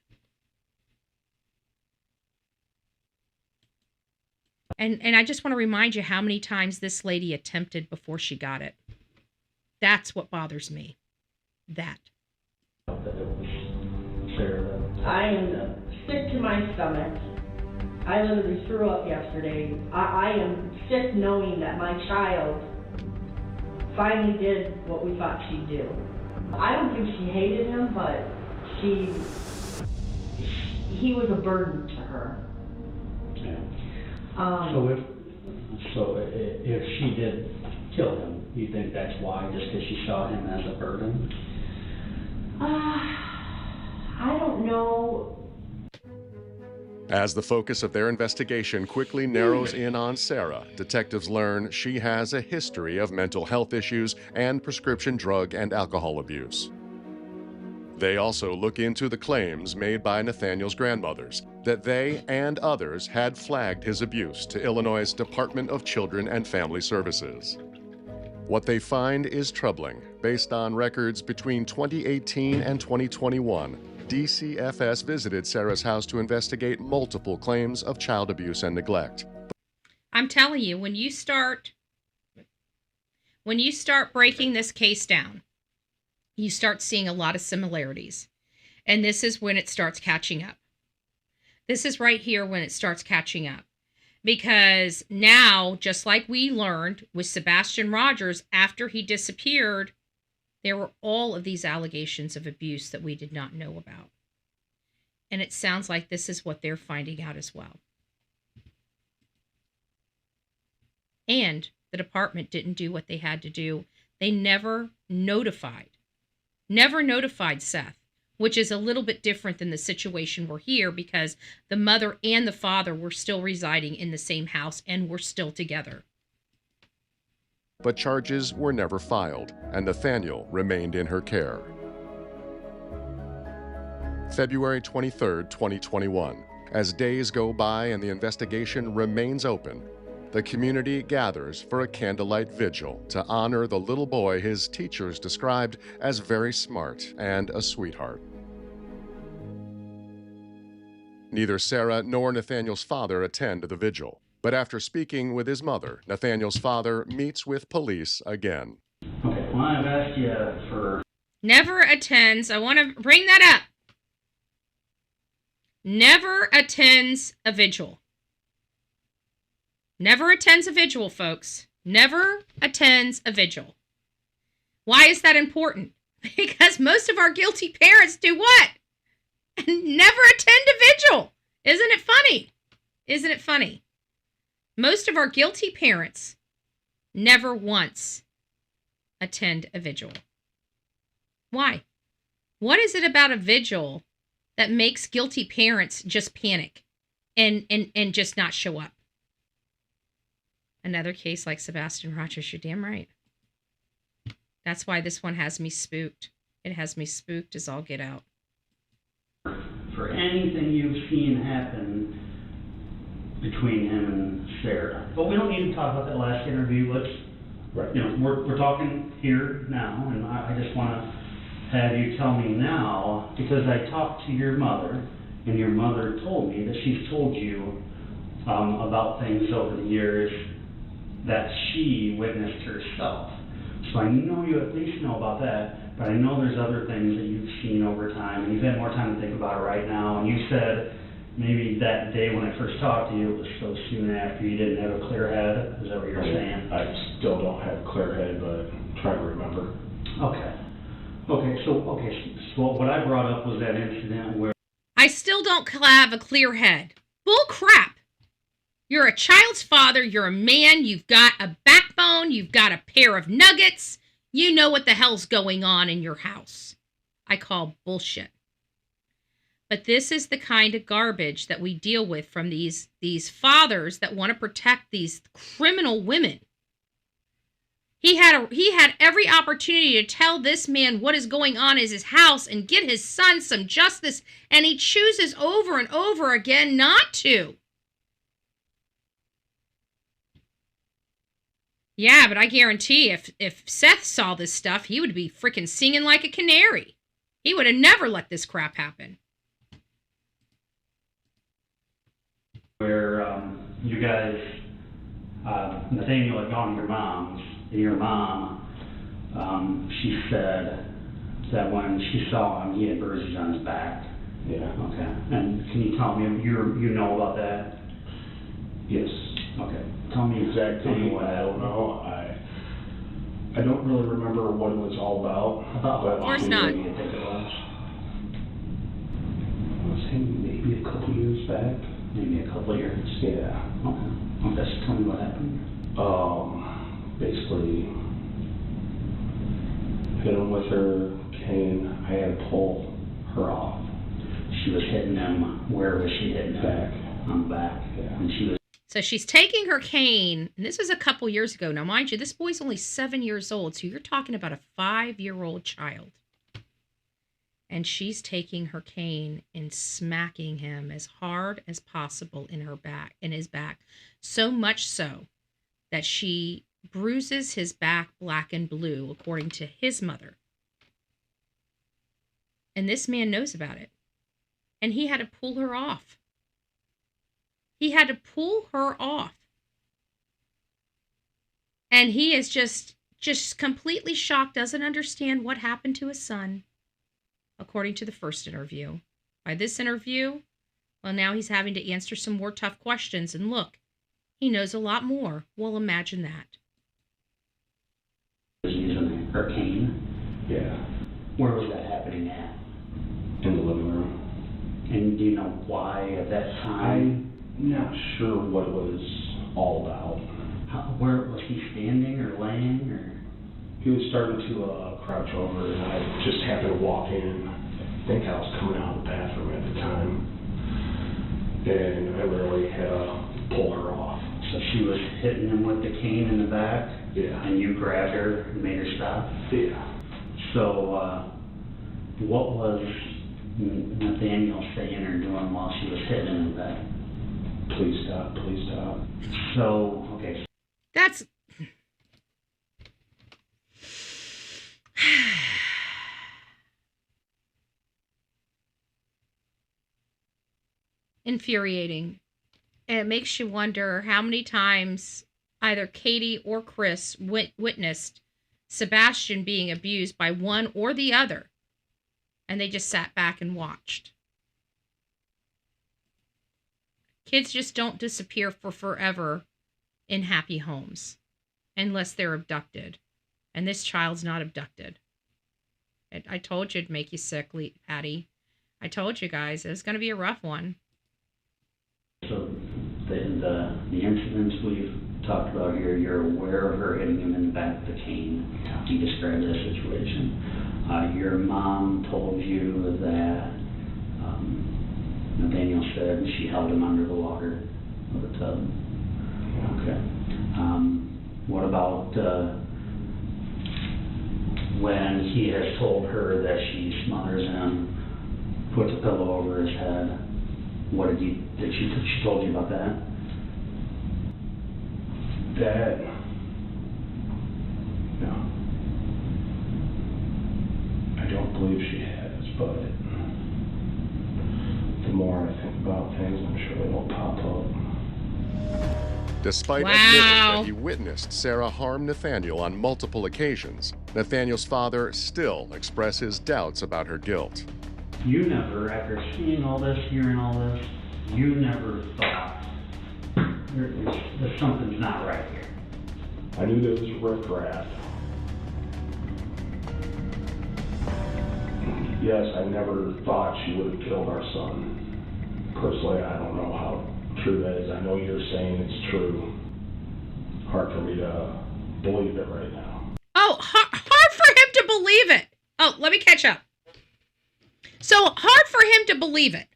And I just want to remind you how many times this lady attempted before she got it. That's what bothers me. That. I am sick to my stomach. I literally threw up yesterday. I am sick knowing that my child finally did what we thought she'd do. I don't think she hated him, but he was a burden to her. Yeah. So if she did kill him, you think that's why, just because she saw him as a burden? I don't know As the focus of their investigation quickly narrows in on Sarah, detectives learn she has a history of mental health issues and prescription drug and alcohol abuse. They also look into the claims made by Nathaniel's grandmothers that they and others had flagged his abuse to Illinois' Department of Children and Family Services. What they find is troubling. Based on records between 2018 and 2021, DCFS visited Sarah's house to investigate multiple claims of child abuse and neglect. I'm telling you, when you start breaking this case down, you start seeing a lot of similarities. And this is when it starts catching up. This is right here when it starts catching up. Because now, just like we learned with Sebastian Rogers, after he disappeared, there were all of these allegations of abuse that we did not know about. And it sounds like this is what they're finding out as well. And the department didn't do what they had to do. They never notified Seth, which is a little bit different than the situation we're here, because the mother and the father were still residing in the same house and were still together. But charges were never filed, and Nathaniel remained in her care. February 23, 2021. As days go by and the investigation remains open, the community gathers for a candlelight vigil to honor the little boy his teachers described as very smart and a sweetheart. Neither Sarah nor Nathaniel's father attend the vigil. But after speaking with his mother, Nathaniel's father meets with police again. Okay, well, I've asked you for... Never attends. I want to bring that up. Never attends a vigil. Never attends a vigil, folks. Never attends a vigil. Why is that important? Because most of our guilty parents do what? Never attend a vigil. Isn't it funny? Isn't it funny? Most of our guilty parents never once attend a vigil. Why? What is it about a vigil that makes guilty parents just panic and just not show up? Another case like Sebastian Rogers, you're damn right. That's why this one has me spooked. It has me spooked as all get out. For anything you've seen happen between him and Sarah. But we don't need to talk about that last interview. Let's, we're talking here now, and I just want to have you tell me now, because I talked to your mother, and your mother told me that she's told you about things over the years that she witnessed herself. So I know you at least know about that, but I know there's other things that you've seen over time, and you've had more time to think about it right now, and you said maybe that day when I first talked to you, it was so soon after you didn't have a clear head. Is that what you're saying? I still don't have a clear head, but I'm trying to remember. Okay. So what I brought up was that incident where I still don't have a clear head. Bull crap. You're a child's father. You're a man. You've got a backbone. You've got a pair of nuggets. You know what the hell's going on in your house. I call bullshit. But this is the kind of garbage that we deal with from these fathers that want to protect these criminal women. He had every opportunity to tell this man what is going on in his house and get his son some justice, and he chooses over and over again not to. Yeah, but I guarantee if Seth saw this stuff, he would be freaking singing like a canary. He would have never let this crap happen. Where you guys, Nathaniel had gone to your mom's, and your mom, she said that when she saw him, he had bruises on his back. Yeah. Okay. And can you tell me, you know about that? Yes. Okay. Tell me exactly what I don't know. I don't really remember what it was all about. Of course not. You think it was? I was saying maybe a couple years back. Maybe a couple years. Yeah. Okay. So tell me what happened. Basically, hit him with her cane. I had to pull her off. She was hitting him. Where was she hitting him? Back. on the back. And she was. So she's taking her cane, and this was a couple years ago. Now, mind you, this boy's only 7 years old, so you're talking about a 5-year-old child. And she's taking her cane and smacking him as hard as possible in his back. So much so that she bruises his back black and blue, according to his mother. And this man knows about it. And he had to pull her off. He had to pull her off. And he is just completely shocked, doesn't understand what happened to his son, according to the first interview. By this interview, well, now he's having to answer some more tough questions. And look, he knows a lot more. Well, imagine that. Was using her cane? Yeah. Where was that happening at? In the living room. And do you know why at that time? I'm not sure what it was all about. Where was he standing or laying or? He was starting to crouch over, and I just happened to walk in. I think I was coming out of the bathroom at the time, and I literally had to pull her off. So she was hitting him with the cane in the back? Yeah. And you grabbed her and made her stop? Yeah. So, what was Nathaniel saying or doing while she was hitting him in the back? Please stop, please stop. So, okay. That's... infuriating. And it makes you wonder how many times either Katie or Chris witnessed Sebastian being abused by one or the other, and they just sat back and watched. Kids just don't disappear for forever in happy homes unless they're abducted. And this child's not abducted. I told you it'd make you sick, Patty. I told you guys it was going to be a rough one. So the incidents we've talked about here, you're aware of her hitting him in the back with the cane. You described that situation. Your mom told you that Nathaniel said she held him under the water of the tub. Okay. What about when he has told her that she smothers him, puts a pillow over his head? What did she told you about that? That, no. I don't believe she has, but the more I think about things, I'm sure they will pop up. Despite admitting that he witnessed Sarah harm Nathaniel on multiple occasions, Nathaniel's father still expresses doubts about her guilt. You never, after seeing all this, hearing all this, you never thought there's something's not right here. I knew there was riffraff. Yes, I never thought she would have killed our son. Personally, I don't know how true that is. I know you're saying it's true. Hard for me to believe it right now. Oh, hard for him to believe it. Oh, let me catch up. So hard for him to believe it.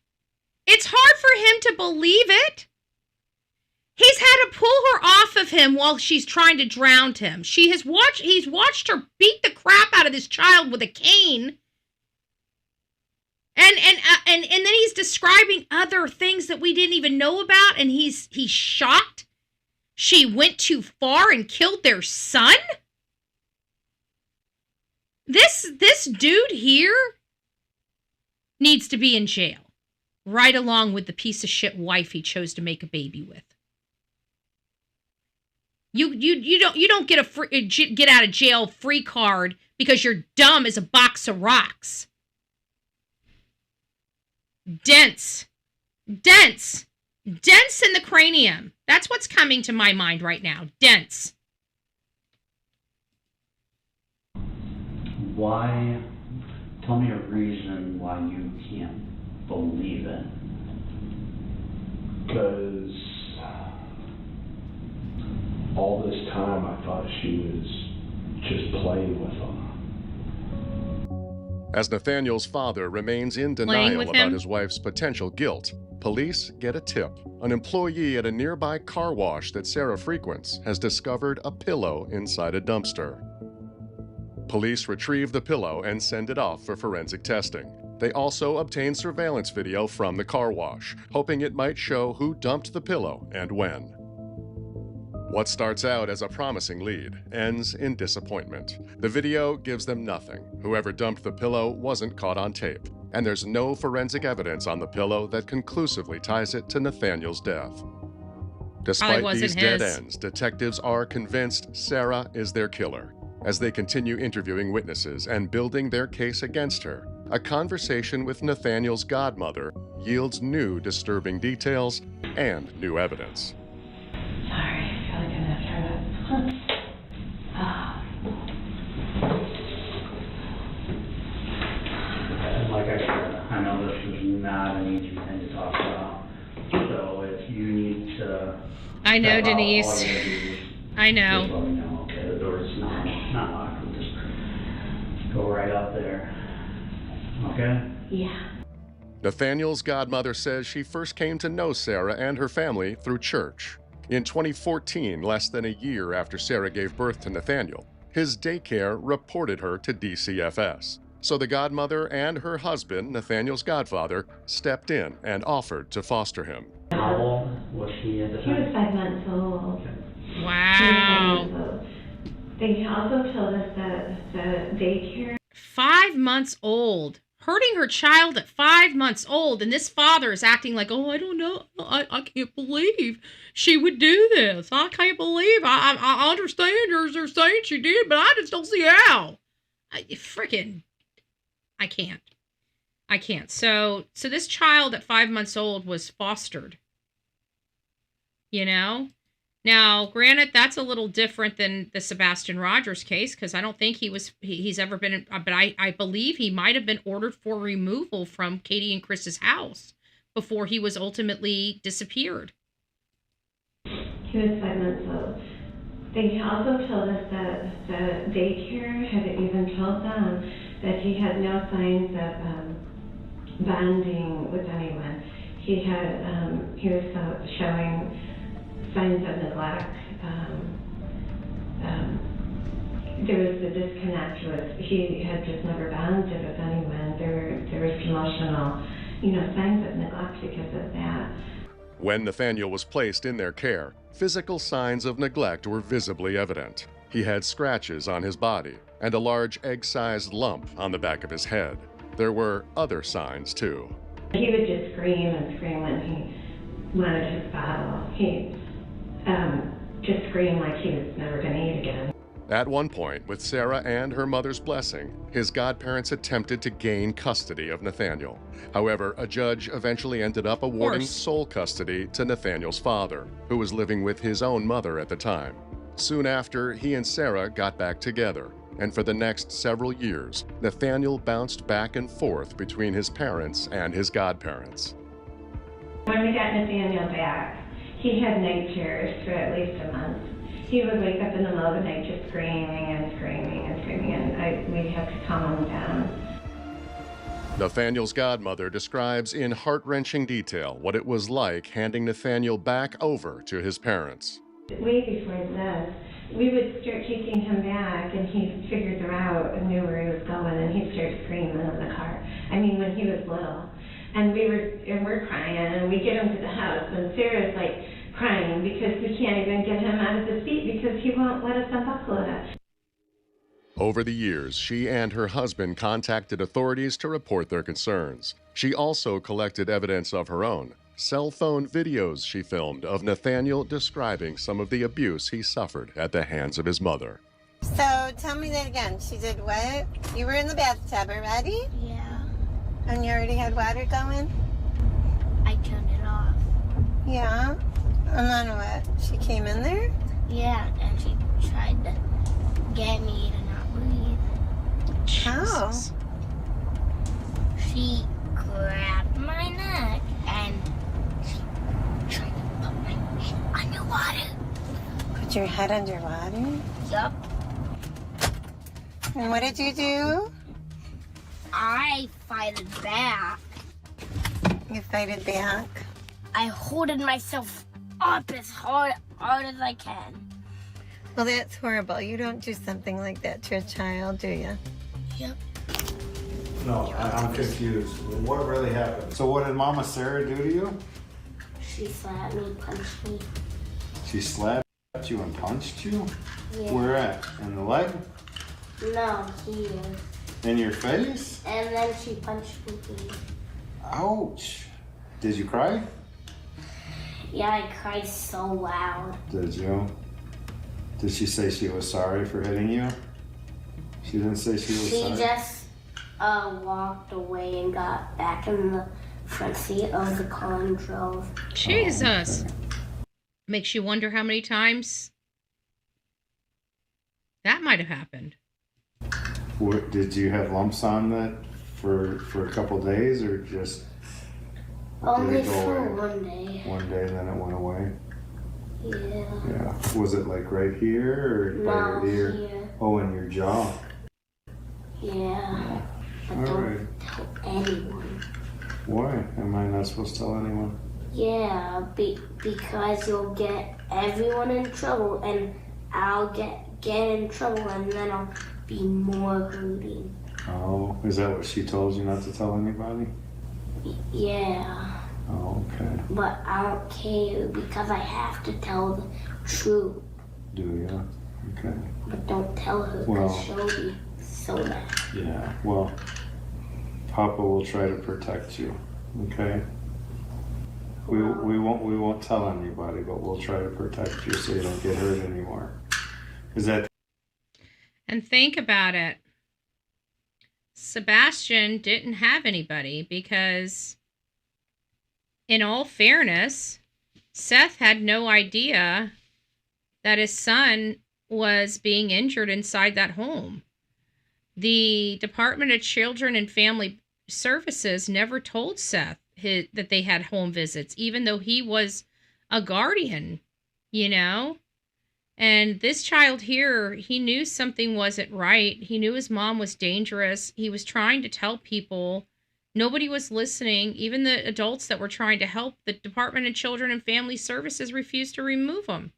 It's hard for him to believe it. He's had to pull her off of him while she's trying to drown him. He's watched her beat the crap out of this child with a cane. And then he's describing other things that we didn't even know about, and he's shocked she went too far and killed their son? This dude here needs to be in jail, right along with the piece of shit wife he chose to make a baby with. You don't get a get out of jail free card because you're dumb as a box of rocks. Dense in the cranium. That's what's coming to my mind right now. Dense. Why? Tell me a reason why you can't believe it. Because all this time I thought she was just playing with him. As Nathaniel's father remains in denial about his wife's potential guilt, police get a tip. An employee at a nearby car wash that Sarah frequents has discovered a pillow inside a dumpster. Police retrieve the pillow and send it off for forensic testing. They also obtain surveillance video from the car wash, hoping it might show who dumped the pillow and when. What starts out as a promising lead ends in disappointment. The video gives them nothing. Whoever dumped the pillow wasn't caught on tape, and there's no forensic evidence on the pillow that conclusively ties it to Nathaniel's death. Despite these dead ends, detectives are convinced Sarah is their killer. As they continue interviewing witnesses and building their case against her, a conversation with Nathaniel's godmother yields new disturbing details and new evidence. Sorry, I feel like I'm gonna turn up. Like I said, I know this is not an easy thing to talk about. So if you need to... I know, Denise. All you gotta do is I know. just let me know, okay? The door's not locked. We'll just go right up there. Okay? Yeah. Nathaniel's godmother says she first came to know Sarah and her family through church. In 2014, less than a year after Sarah gave birth to Nathaniel, his daycare reported her to DCFS. So the godmother and her husband, Nathaniel's godfather, stepped in and offered to foster him. How old was he at the He was time? 5 months old. Wow. They also told us that the daycare... 5 months old. Hurting her child at 5 months old, and this father is acting like, oh, I don't know. I can't believe she would do this. I can't believe. I understand you're saying she did, but I just don't see how. I can't. So this child at 5 months old was fostered. You know? Now, granted, that's a little different than the Sebastian Rogers case, because I don't think he's ever been, but I believe he might have been ordered for removal from Katie and Chris's house before he was ultimately disappeared. He was 5 months old. They also told us that the daycare had even told them that he had no signs of bonding with anyone. He was showing signs of neglect. There was a disconnect. He had just never bonded with anyone. There was emotional, signs of neglect because of that. When Nathaniel was placed in their care, physical signs of neglect were visibly evident. He had scratches on his body and a large egg-sized lump on the back of his head. There were other signs, too. He would just scream and scream when he wanted his bottle. He just screamed like he was never going to eat again. At one point, with Sarah and her mother's blessing, his godparents attempted to gain custody of Nathaniel. However, a judge eventually ended up awarding sole custody to Nathaniel's father, who was living with his own mother at the time. Soon after, he and Sarah got back together, and for the next several years, Nathaniel bounced back and forth between his parents and his godparents. When we got Nathaniel back, he had night terrors for at least a month. He would wake up in the middle of the night just screaming and screaming and screaming, and we'd have to calm him down. Nathaniel's godmother describes in heart-wrenching detail what it was like handing Nathaniel back over to his parents. Way before this, we would start taking him back, and he figured her out and knew where he was going, and he'd start screaming in the car. I mean, when he was little. And we're crying, and we get him to the house, and Sarah's like crying because we can't even get him out of the seat because he won't let us unbuckle it. Over the years, she and her husband contacted authorities to report their concerns. She also collected evidence of her own, cell phone videos she filmed of Nathaniel describing some of the abuse he suffered at the hands of his mother. So tell me that again. She did what? You were in the bathtub already? Yeah. And you already had water going? I turned it off. Yeah. And then what? She came in there? Yeah, and she tried to get me to not breathe. How? She grabbed my neck and she tried to put my head underwater. Put your head underwater? Yup. And what did you do? I fighted back. You fighted back? I holded myself up as hard as I can. Well, that's horrible. You don't do something like that to a child, do you? Yep. No, I'm confused. What really happened? So what did Mama Sarah do to you? She slapped me, punched me. She slapped you and punched you? Yeah. Where at? In the leg? No, here. In your face? And then she punched me here. Ouch. Did you cry? Yeah, I cried so loud. Did you? Did she say she was sorry for hitting you? She didn't say she was sorry? She just walked away and got back in the front seat of the car and drove. Jesus. Oh, okay. Makes you wonder how many times that might have happened. What, did you have lumps on that for a couple days, or just Only did it go for away? one day. One day, then it went away? Yeah. Yeah. Was it like right here, or by your No, ear? here. Oh, in your jaw. Yeah. But All don't right. tell anyone. Why? Am I not supposed to tell anyone? Yeah, because you'll get everyone in trouble, and I'll get in trouble, and then I'll be more bleeding. Oh, is that what she told you, not to tell anybody? Yeah. Oh, okay. But I don't care because I have to tell the truth. Do you? Okay. But don't tell her Well- because she'll be so mad. Yeah, well, Papa will try to protect you, okay? We won't tell anybody, but we'll try to protect you so you don't get hurt anymore. Is that... And think about it. Sebastian didn't have anybody because, in all fairness, Seth had no idea that his son was being injured inside that home. The Department of Children and Family Services never told Seth that they had home visits, even though he was a guardian, you know? And this child here, he knew something wasn't right. He knew his mom was dangerous. He was trying to tell people. Nobody was listening. Even the adults that were trying to help, the Department of Children and Family Services refused to remove him.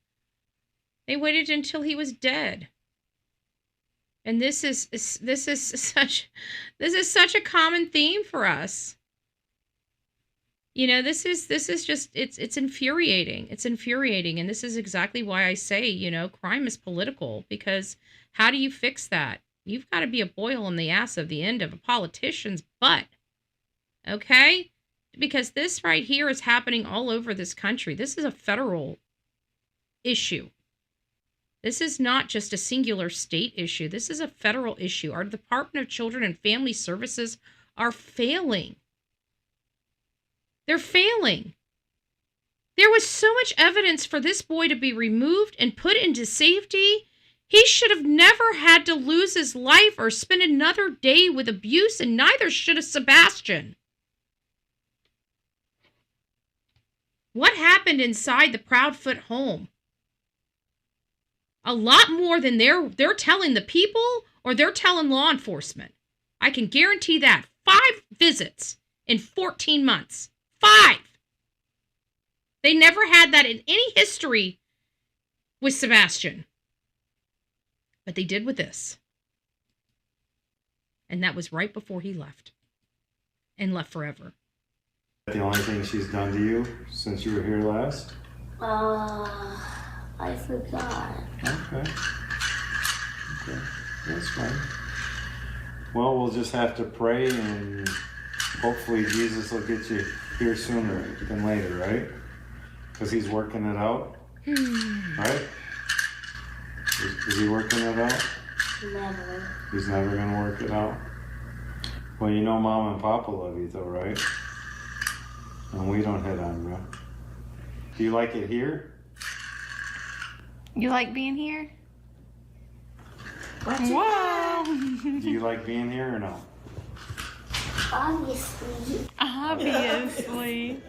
They waited until he was dead. And this is such a common theme for us. You know, this is just it's infuriating. It's infuriating, and this is exactly why I say, you know, crime is political, because how do you fix that? You've got to be a boil in the ass of the end of a politician's butt. Okay? Because this right here is happening all over this country. This is a federal issue. This is not just a singular state issue. This is a federal issue. Our Department of Children and Family Services are failing. They're failing. There was so much evidence for this boy to be removed and put into safety. He should have never had to lose his life or spend another day with abuse, and neither should have Sebastian. What happened inside the Proudfoot home? A lot more than they're telling the people or they're telling law enforcement. I can guarantee that. 5 visits in 14 months. 5. They never had that in any history with Sebastian. But they did with this. And that was right before he left. And left forever. The only thing she's done to you since you were here last? I forgot. Okay. Okay, that's fine. Well, we'll just have to pray, and hopefully Jesus will get you here sooner than later, right? Because he's working it out, right? Is he working it out? Never. He's never going to work it out? Well, you know Mom and Papa love you though, right? And we don't hit on you. Do you like it here? You like being here? Wow. Do you like being here or no? Obviously. Obviously.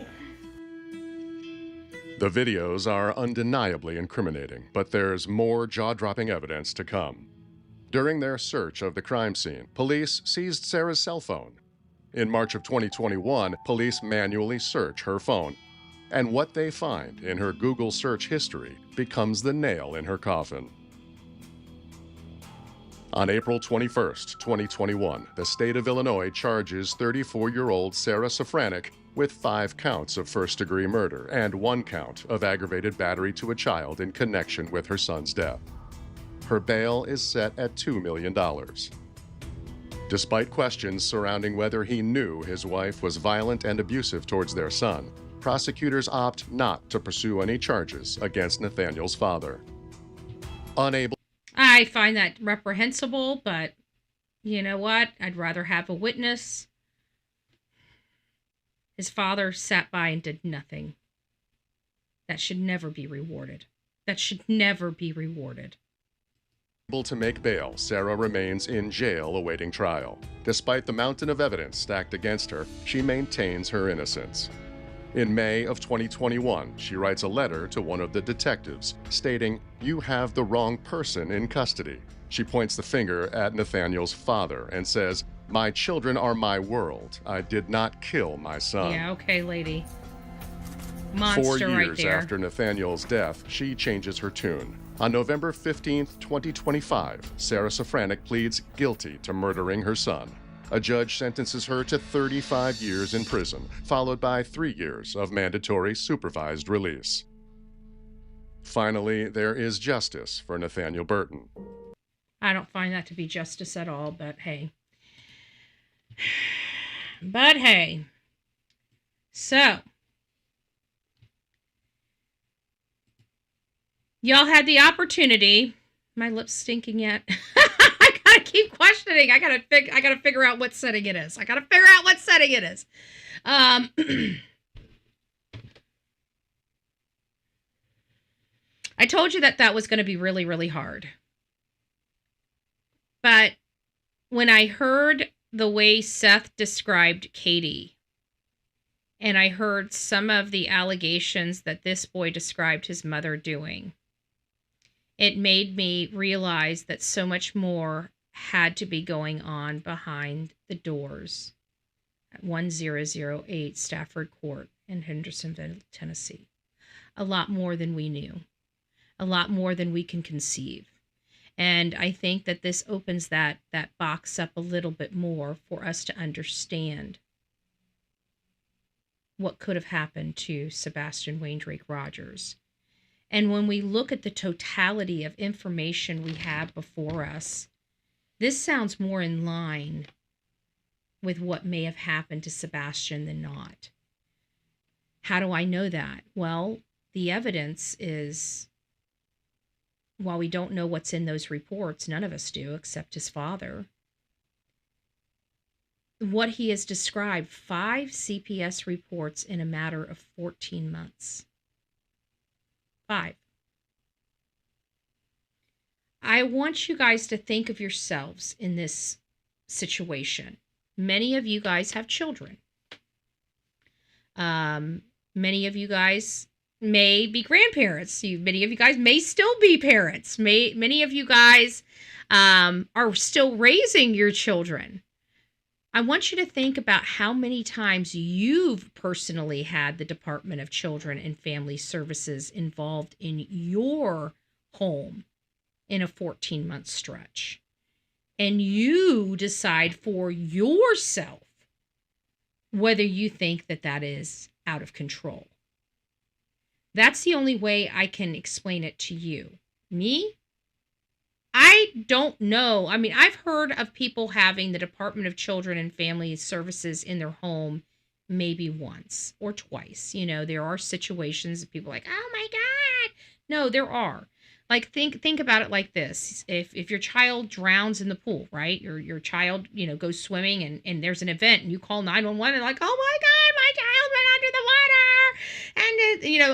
The videos are undeniably incriminating, but there's more jaw-dropping evidence to come. During their search of the crime scene, police seized Sarah's cell phone. In March of 2021, police manually search her phone. And what they find in her Google search history becomes the nail in her coffin. On April 21st, 2021, the state of Illinois charges 34-year-old Sarah Safranek with 5 counts of first-degree murder and 1 count of aggravated battery to a child in connection with her son's death. Her bail is set at $2 million. Despite questions surrounding whether he knew his wife was violent and abusive towards their son, prosecutors opt not to pursue any charges against Nathaniel's father. I find that reprehensible, but you know what? I'd rather have a witness. His father sat by and did nothing. That should never be rewarded. That should never be rewarded. Able to make bail, Sarah remains in jail awaiting trial. Despite the mountain of evidence stacked against her, she maintains her innocence. In May of 2021, she writes a letter to one of the detectives stating, "You have the wrong person in custody." She points the finger at Nathaniel's father and says, "My children are my world. I did not kill my son." Yeah, okay, lady. Monster 4 right years there. after Nathaniel's death, she changes her tune. On November 15th, 2025, Sarah Safranek pleads guilty to murdering her son. A judge sentences her to 35 years in prison, followed by 3 years of mandatory supervised release. Finally, there is justice for Nathaniel Burton. I don't find that to be justice at all, but hey. But hey. So, y'all had the opportunity. My lips stinking yet. I gotta keep questioning. I gotta figure out what setting it is. I told you that was going to be really, really hard. But when I heard the way Seth described Katie, and I heard some of the allegations that this boy described his mother doing, it made me realize that so much more had to be going on behind the doors at 1008 Stafford Court in Hendersonville, Tennessee. A lot more than we knew. A lot more than we can conceive. And I think that this opens that box up a little bit more for us to understand what could have happened to Sebastian Wayne Drake Rogers. And when we look at the totality of information we have before us, this sounds more in line with what may have happened to Sebastian than not. How do I know that? Well, the evidence is, while we don't know what's in those reports, none of us do except his father, what he has described, 5 CPS reports in a matter of 14 months. 5. I want you guys to think of yourselves in this situation. Many of you guys have children. Many of you guys may be grandparents. Many of you guys may still be parents. Many of you guys are still raising your children. I want you to think about how many times you've personally had the Department of Children and Family Services involved in your home in a 14-month stretch. And you decide for yourself whether you think that is out of control. That's the only way I can explain it to you. Me? I don't know. I mean, I've heard of people having the Department of Children and Family Services in their home maybe once or twice. You know, there are situations that people are like, oh my God. No, there are. Like, think about it like this. If your child drowns in the pool, right? Your child, goes swimming and there's an event and you call 911 and like, oh my God, my child went under the water. And,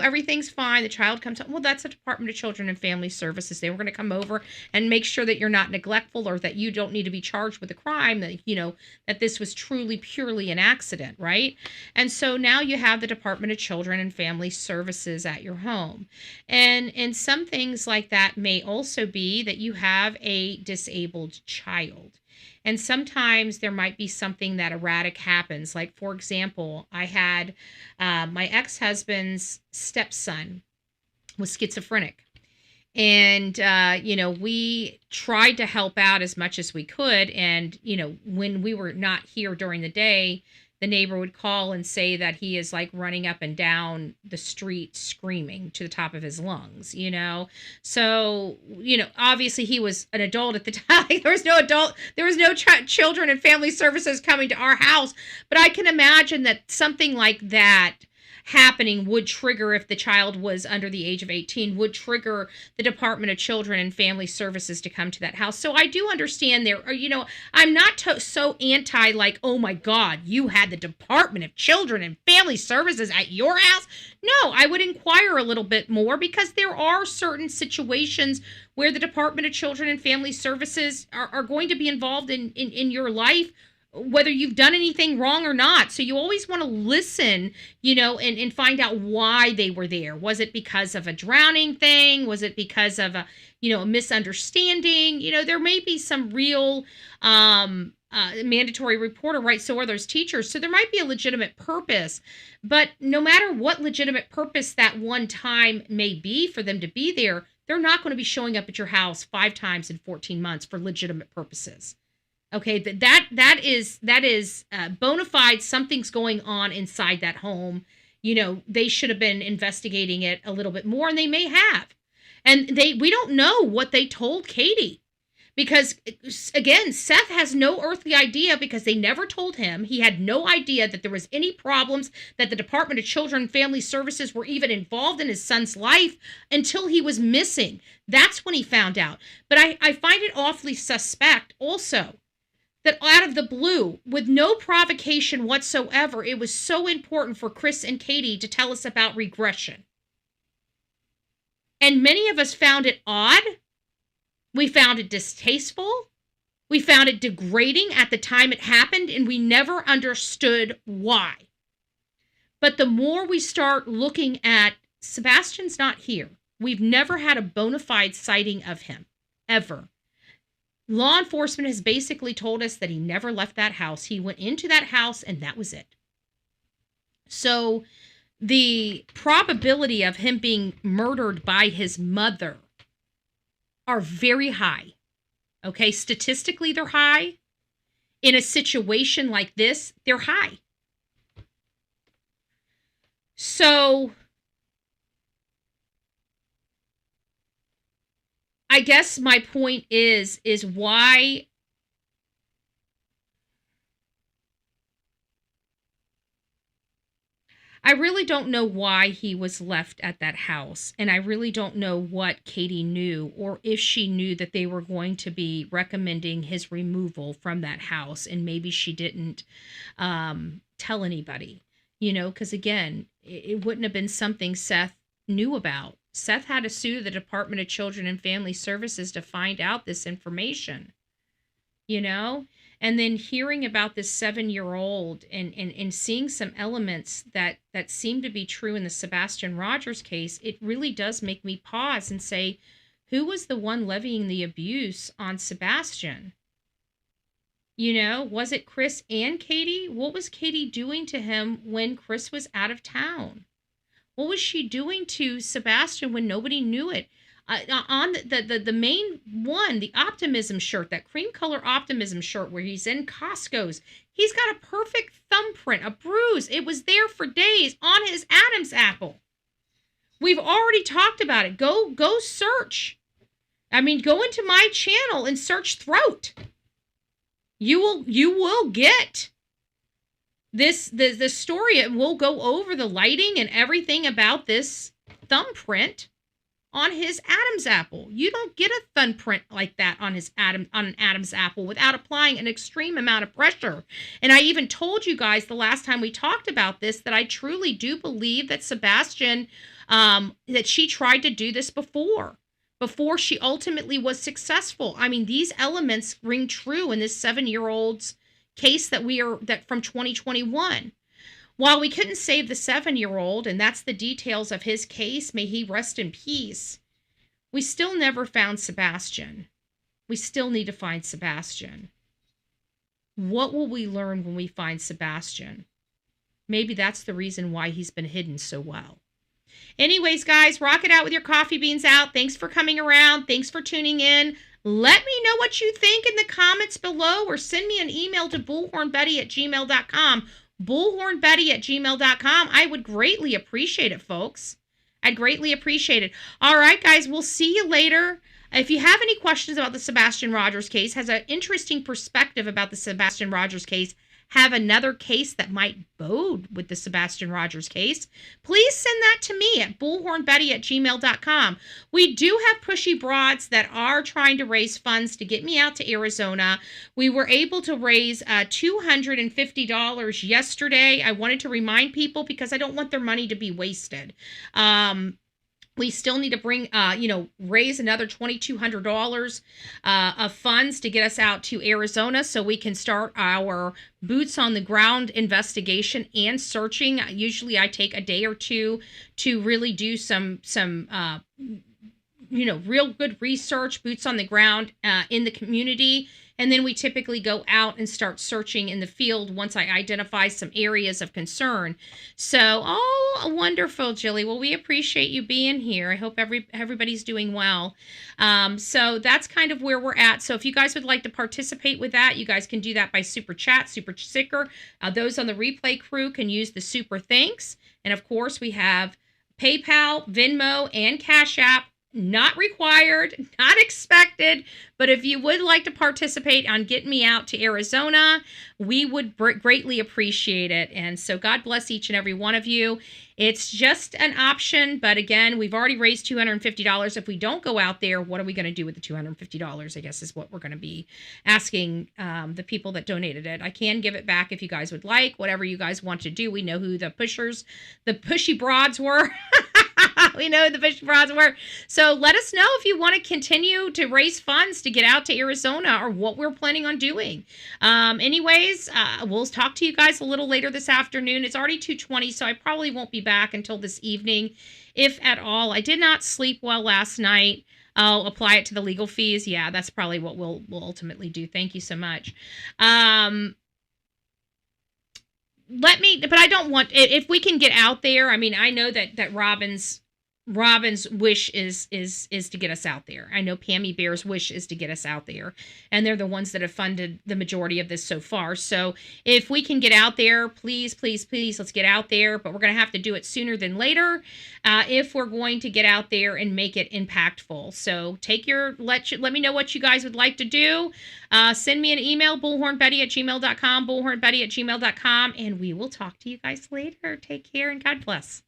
everything's fine. The child comes home. Well, that's the Department of Children and Family Services. They were going to come over and make sure that you're not neglectful or that you don't need to be charged with a crime, that this was truly, purely an accident, right? And so now you have the Department of Children and Family Services at your home. And some things like that may also be that you have a disabled child. And sometimes there might be something that erratic happens. Like, for example, I had my ex-husband's stepson was schizophrenic. And, we tried to help out as much as we could. And, when we were not here during the day, the neighbor would call and say that he is like running up and down the street screaming to the top of his lungs, So, obviously he was an adult at the time. There was no children and family services coming to our house. But I can imagine that something like that happening would trigger, if the child was under the age of 18, would trigger the Department of Children and Family Services to come to that house. So I do understand there, I'm not so anti, like, oh my God, you had the Department of Children and Family Services at your house. No, I would inquire a little bit more, because there are certain situations where the Department of Children and Family Services are going to be involved in your life, whether you've done anything wrong or not. So you always want to listen, and find out why they were there. Was it because of a drowning thing? Was it because of a misunderstanding? There may be some real mandatory reporter, right? So are those teachers. So there might be a legitimate purpose. But no matter what legitimate purpose that one time may be for them to be there, they're not going to be showing up at your house 5 times in 14 months for legitimate purposes. Okay, that is bona fide. Something's going on inside that home. They should have been investigating it a little bit more, and they may have. And we don't know what they told Katie, because again, Seth has no earthly idea, because they never told him. He had no idea that there was any problems, that the Department of Children and Family Services were even involved in his son's life until he was missing. That's when he found out. But I find it awfully suspect also that out of the blue, with no provocation whatsoever, it was so important for Chris and Katie to tell us about regression. And many of us found it odd. We found it distasteful. We found it degrading at the time it happened, and we never understood why. But the more we start looking at, Sebastian's not here. We've never had a bona fide sighting of him, ever. Law enforcement has basically told us that he never left that house. He went into that house, and that was it. So the probability of him being murdered by his mother are very high. Okay, statistically, they're high. In a situation like this, they're high. So I guess my point is why I really don't know why he was left at that house. And I really don't know what Katie knew, or if she knew that they were going to be recommending his removal from that house. And maybe she didn't tell anybody, because again, it wouldn't have been something Seth knew about. Seth had to sue the Department of Children and Family Services to find out this information, and then hearing about this 7-year-old and seeing some elements that seem to be true in the Sebastian Rogers case, it really does make me pause and say, who was the one levying the abuse on Sebastian? Was it Chris and Katie? What was Katie doing to him when Chris was out of town? What was she doing to Sebastian when nobody knew it? On the main one, the optimism shirt, that cream color optimism shirt where he's in Costco's, he's got a perfect thumbprint, a bruise. It was there for days on his Adam's apple. We've already talked about it. Go search. Go into my channel and search throat. You will get the story. It will go over the lighting and everything about this thumbprint on his Adam's apple. You don't get a thumbprint like that on an Adam's apple without applying an extreme amount of pressure. And I even told you guys the last time we talked about this that I truly do believe that Sebastian, that she tried to do this before she ultimately was successful. These elements ring true in this 7-year-old's case that from 2021. While we couldn't save the 7-year-old, and that's the details of his case, may he rest in peace, we still never found Sebastian. We still need to find Sebastian. What will we learn when we find Sebastian? Maybe that's the reason why he's been hidden so well. Anyways, guys, rock it out with your coffee beans out. Thanks for coming around. Thanks for tuning in. Let me know what you think in the comments below, or send me an email to bullhornbetty@gmail.com. bullhornbetty@gmail.com. I would greatly appreciate it, folks. I'd greatly appreciate it. All right, guys, we'll see you later. If you have any questions about the Sebastian Rogers case, has an interesting perspective about the Sebastian Rogers case, have another case that might bode with the Sebastian Rogers case, please send that to me at bullhornbetty@gmail.com. We do have pushy broads that are trying to raise funds to get me out to Arizona. We were able to raise $250 yesterday. I wanted to remind people because I don't want their money to be wasted. We still need to bring, raise another $2,200 of funds to get us out to Arizona so we can start our boots on the ground investigation and searching. Usually I take a day or two to really do some real good research, boots on the ground in the community. And then we typically go out and start searching in the field once I identify some areas of concern. So, wonderful, Jilly. Well, we appreciate you being here. I hope everybody's doing well. So that's kind of where we're at. So if you guys would like to participate with that, you guys can do that by Super Chat, Super Sticker. Those on the replay crew can use the Super Thanks. And of course, we have PayPal, Venmo, and Cash App. Not required, not expected, but if you would like to participate on getting me out to Arizona, we would greatly appreciate it. And so God bless each and every one of you. It's just an option, but again, we've already raised $250. If we don't go out there, what are we going to do with the $250, I guess is what we're going to be asking the people that donated it. I can give it back if you guys would like, whatever you guys want to do. We know who the pushy broads were. We know the pushy broads were. So let us know if you want to continue to raise funds to get out to Arizona or what we're planning on doing. Anyways, we'll talk to you guys a little later this afternoon. It's already 2:20, so I probably won't be back until this evening, if at all. I did not sleep well last night. I'll apply it to the legal fees. Yeah, that's probably what we'll ultimately do. Thank you so much. But I don't want, if we can get out there, I mean, I know that Robin's wish is to get us out there. I know Pammy Bear's wish is to get us out there, and they're the ones that have funded the majority of this so far. So if we can get out there, please, please, please, let's get out there. But we're going to have to do it sooner than later if we're going to get out there and make it impactful. So let me know what you guys would like to do. Send me an email, bullhornbetty@gmail.com, bullhornbetty@gmail.com, and we will talk to you guys later. Take care and God bless.